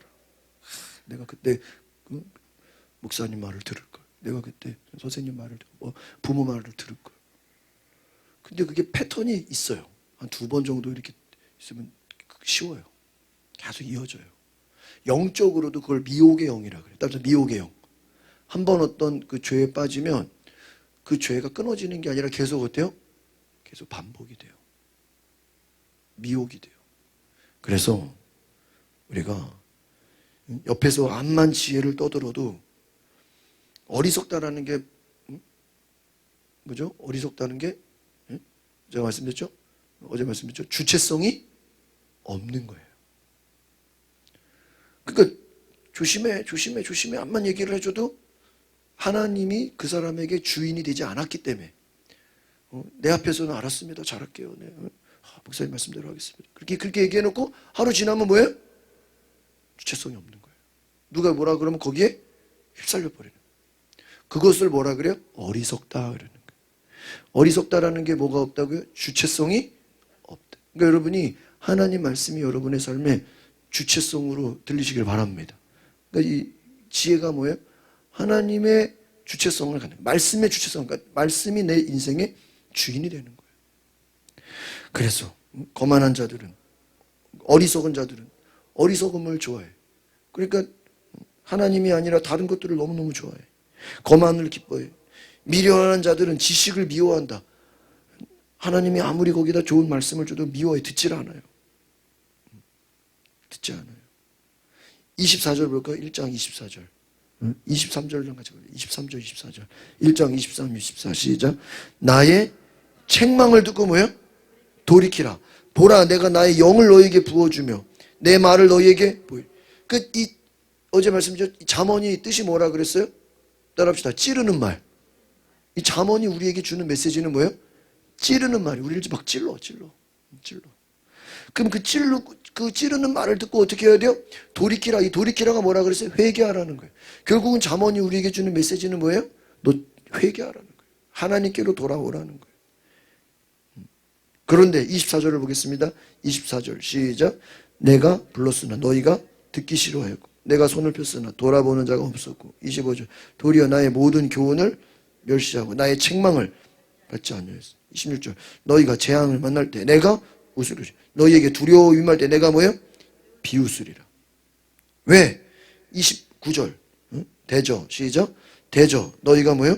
내가 그때 목사님 말을 들을 걸. 내가 그때 선생님 말을 부모 말을 들을 걸. 근데 그게 패턴이 있어요. 한 2번 정도 이렇게 있으면 쉬워요. 계속 이어져요. 영적으로도 그걸 미혹의 영이라 그래요. 따라서 미혹의 영. 한 번 어떤 그 죄에 빠지면 그 죄가 끊어지는 게 아니라 계속 어때요? 계속 반복이 돼요. 미혹이 돼요. 그래서 우리가 옆에서 암만 지혜를 떠들어도 어리석다라는 게 뭐죠? 어리석다는 게 제가 말씀드렸죠? 어제 말씀드렸죠? 주체성이 없는 거예요. 그러니까 조심해 암만 얘기를 해줘도 하나님이 그 사람에게 주인이 되지 않았기 때문에 내 앞에서는 알았습니다. 잘할게요. 네. 목사님 말씀대로 하겠습니다. 그렇게 얘기해놓고 하루 지나면 뭐예요? 주체성이 없는 거예요. 누가 뭐라 그러면 거기에 휩쓸려 버리는 거예요. 그것을 뭐라 그래요? 어리석다 그러는 거예요. 어리석다라는 게 뭐가 없다고요? 주체성이 없다. 그러니까 여러분이 하나님 말씀이 여러분의 삶에 주체성으로 들리시길 바랍니다. 그러니까 이 지혜가 뭐예요? 하나님의 주체성을 갖는 거예요. 말씀의 주체성, 그러니까 말씀이 내 인생의 주인이 되는 거예요. 그래서 거만한 자들은, 어리석은 자들은 어리석음을 좋아해. 그러니까 하나님이 아니라 다른 것들을 너무너무 좋아해. 거만을 기뻐해. 미련한 자들은 지식을 미워한다. 하나님이 아무리 거기다 좋은 말씀을 줘도 미워해. 듣질 않아요. 듣지 않아요. 24절 볼까요? 1장 24절. 23절랑 같이 볼까요? 23절, 24절. 1장 23, 24 시작. 나의 책망을 듣고 뭐예요? 돌이키라. 보라, 내가 나의 영을 너에게 부어주며 내 말을 너에게 보여. 어제 말씀드렸죠? 잠언이 뜻이 뭐라 그랬어요? 따라합시다. 찌르는 말. 이 잠언이 우리에게 주는 메시지는 뭐예요? 찌르는 말이. 우리를 막 찔러. 그럼 그 찌르는 말을 듣고 어떻게 해야 돼요? 돌이키라. 이 돌이키라가 뭐라 그랬어요? 회개하라는 거예요. 결국은 잠언이 우리에게 주는 메시지는 뭐예요? 너 회개하라는 거예요. 하나님께로 돌아오라는 거예요. 그런데 24절을 보겠습니다. 24절 시작. 내가 불렀으나 너희가 듣기 싫어하고 내가 손을 폈으나 돌아보는 자가 없었고 25절 도리어 나의 모든 교훈을 멸시하고 나의 책망을 받지 아니하였어. 26절 너희가 재앙을 만날 때 내가 웃으리라. 너희에게 두려워 임할 때 내가 뭐예요? 비웃으리라. 왜? 29절 대저 시작. 대저 너희가 뭐예요?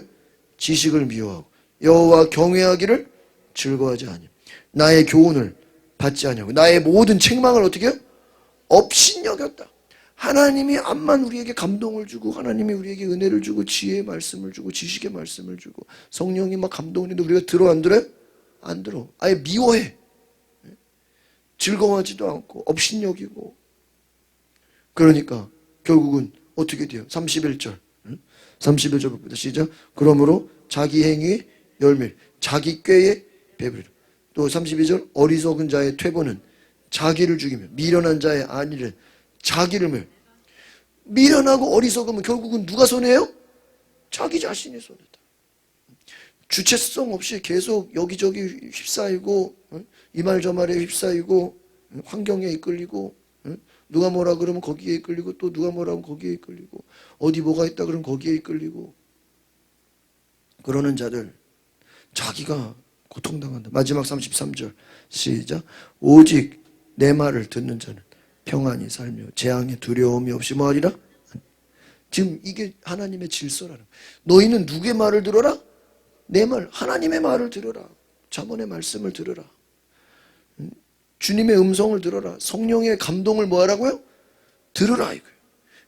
지식을 미워하고 여호와 경외하기를 즐거워하지 아니하며 나의 교훈을 받지 아니하고 나의 모든 책망을 어떻게 해요? 업신여겼다. 하나님이 암만 우리에게 감동을 주고 하나님이 우리에게 은혜를 주고 지혜의 말씀을 주고 지식의 말씀을 주고 성령이 막 감동을 했는데 우리가 들어 안 들어요? 안 들어. 아예 미워해. 즐거워하지도 않고 업신여기고. 그러니까 결국은 어떻게 돼요? 31절 31절부터 시작. 그러므로 자기 행위의 열매를 자기 꾀에 배부리라. 또 32절 어리석은 자의 퇴보는 자기를 죽이며 미련한 자의 안위는 자기를 멸. 미련하고 어리석으면 결국은 누가 손해예요? 자기 자신이 손해다. 주체성 없이 계속 여기저기 휩싸이고 이 말 저 말에 휩싸이고 환경에 이끌리고 누가 뭐라 그러면 거기에 이끌리고 또 누가 뭐라 하면 거기에 이끌리고 어디 뭐가 있다 그러면 거기에 이끌리고 그러는 자들 자기가 고통당한다. 마지막 33절 시작. 오직 내 말을 듣는 자는 평안히 살며 재앙에 두려움이 없이 뭐하리라? 지금 이게 하나님의 질서라는 거예요. 너희는 누구의 말을 들어라? 내 말, 하나님의 말을 들어라. 잠언의 말씀을 들어라. 주님의 음성을 들어라. 성령의 감동을 뭐하라고요? 들으라 이거예요.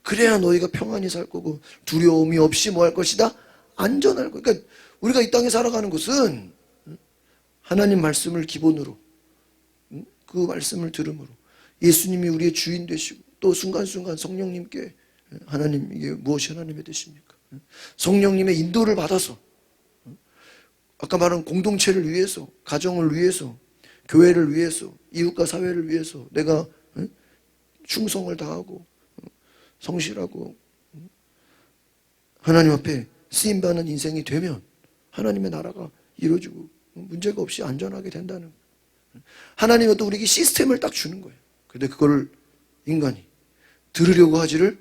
그래야 너희가 평안히 살 거고 두려움이 없이 뭐 할 것이다? 안전할 거. 그러니까 우리가 이 땅에 살아가는 것은 하나님 말씀을 기본으로, 그 말씀을 들음으로, 예수님이 우리의 주인 되시고, 또 순간순간 성령님께, 하나님 이게 무엇이 하나님의 뜻입니까? 성령님의 인도를 받아서, 아까 말한 공동체를 위해서, 가정을 위해서, 교회를 위해서, 이웃과 사회를 위해서 내가 충성을 다하고 성실하고 하나님 앞에 쓰임받는 인생이 되면 하나님의 나라가 이루어지고 문제가 없이 안전하게 된다는 거예요. 하나님은 또 우리에게 시스템을 딱 주는 거예요. 근데 그거를 인간이 들으려고 하지를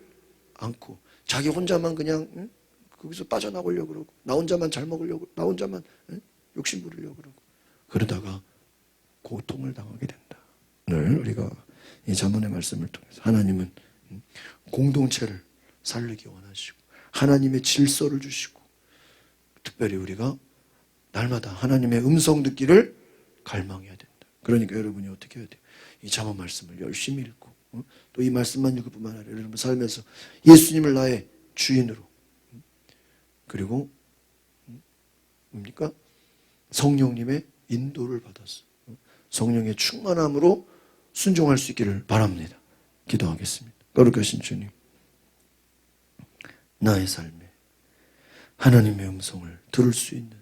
않고 자기 혼자만 그냥 거기서 빠져나가려고 그러고, 나 혼자만 잘 먹으려고, 나 혼자만 욕심 부리려고 그러고, 그러다가 고통을 당하게 된다. 오늘 우리가 이 잠언의 말씀을 통해서 하나님은 공동체를 살리기 원하시고 하나님의 질서를 주시고, 특별히 우리가 날마다 하나님의 음성 듣기를 갈망해야 된다. 그러니까 여러분이 어떻게 해야 돼요? 이 잠언 말씀을 열심히 읽고, 또 이 말씀만 읽을 뿐만 아니라 여러분 살면서 예수님을 나의 주인으로, 그리고 뭡니까? 성령님의 인도를 받아서 성령의 충만함으로 순종할 수 있기를 바랍니다. 기도하겠습니다. 거룩하신 주님, 나의 삶에 하나님의 음성을 들을 수 있는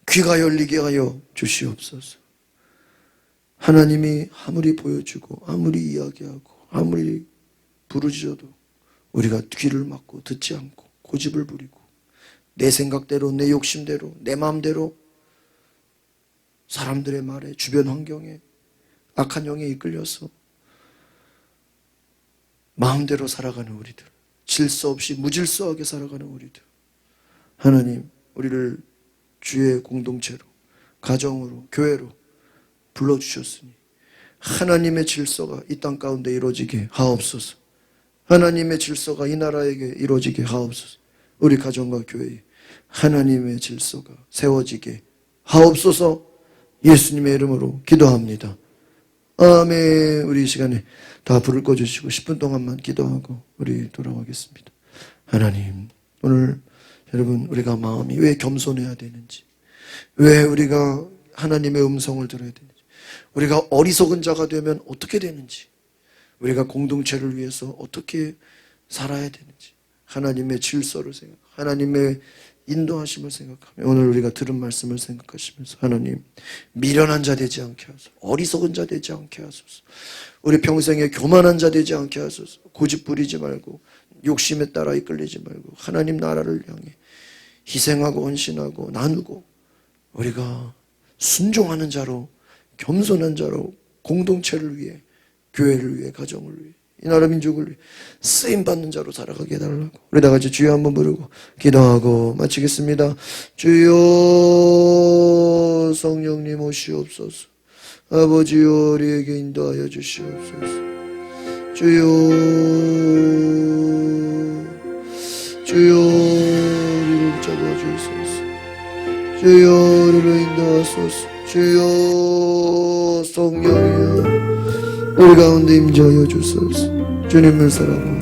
귀가 열리게 하여 주시옵소서. 하나님이 아무리 보여주고 아무리 이야기하고 아무리 부르짖어도 우리가 귀를 막고 듣지 않고 고집을 부리고 내 생각대로, 내 욕심대로, 내 마음대로 사람들의 말에, 주변 환경에, 악한 영에 이끌려서 마음대로 살아가는 우리들, 질서 없이 무질서하게 살아가는 우리들, 하나님 우리를 주의 공동체로, 가정으로, 교회로 불러주셨으니 하나님의 질서가 이 땅 가운데 이루어지게 하옵소서. 하나님의 질서가 이 나라에게 이루어지게 하옵소서. 우리 가정과 교회에 하나님의 질서가 세워지게 하옵소서. 예수님의 이름으로 기도합니다. 아멘. 우리 이 시간에 다 불을 꺼주시고 10분 동안만 기도하고 우리 돌아가겠습니다. 하나님, 오늘 여러분 우리가 마음이 왜 겸손해야 되는지, 왜 우리가 하나님의 음성을 들어야 되는지, 우리가 어리석은 자가 되면 어떻게 되는지, 우리가 공동체를 위해서 어떻게 살아야 되는지, 하나님의 질서를 생각하고 하나님의 인도하심을 생각하며 오늘 우리가 들은 말씀을 생각하시면서 하나님, 미련한 자 되지 않게 하소서, 어리석은 자 되지 않게 하소서, 우리 평생에 교만한 자 되지 않게 하소서, 고집 부리지 말고 욕심에 따라 이끌리지 말고 하나님 나라를 향해 희생하고 헌신하고 나누고 우리가 순종하는 자로, 겸손한 자로 공동체를 위해, 교회를 위해, 가정을 위해, 이 나라 민족을 위해 쓰임받는 자로 살아가게 해달라고 우리 다 같이 주여 한번 부르고 기도하고 마치겠습니다. 주여, 성령님 오시옵소서. 아버지여, 우리에게 인도하여 주시옵소서. 주여, 주여, 우리를 붙잡아 주소서. 주여, 우리를 인도하소서. 주여, 성령이여 우리 가운데 임재하여 주소서. 주님을 사랑하고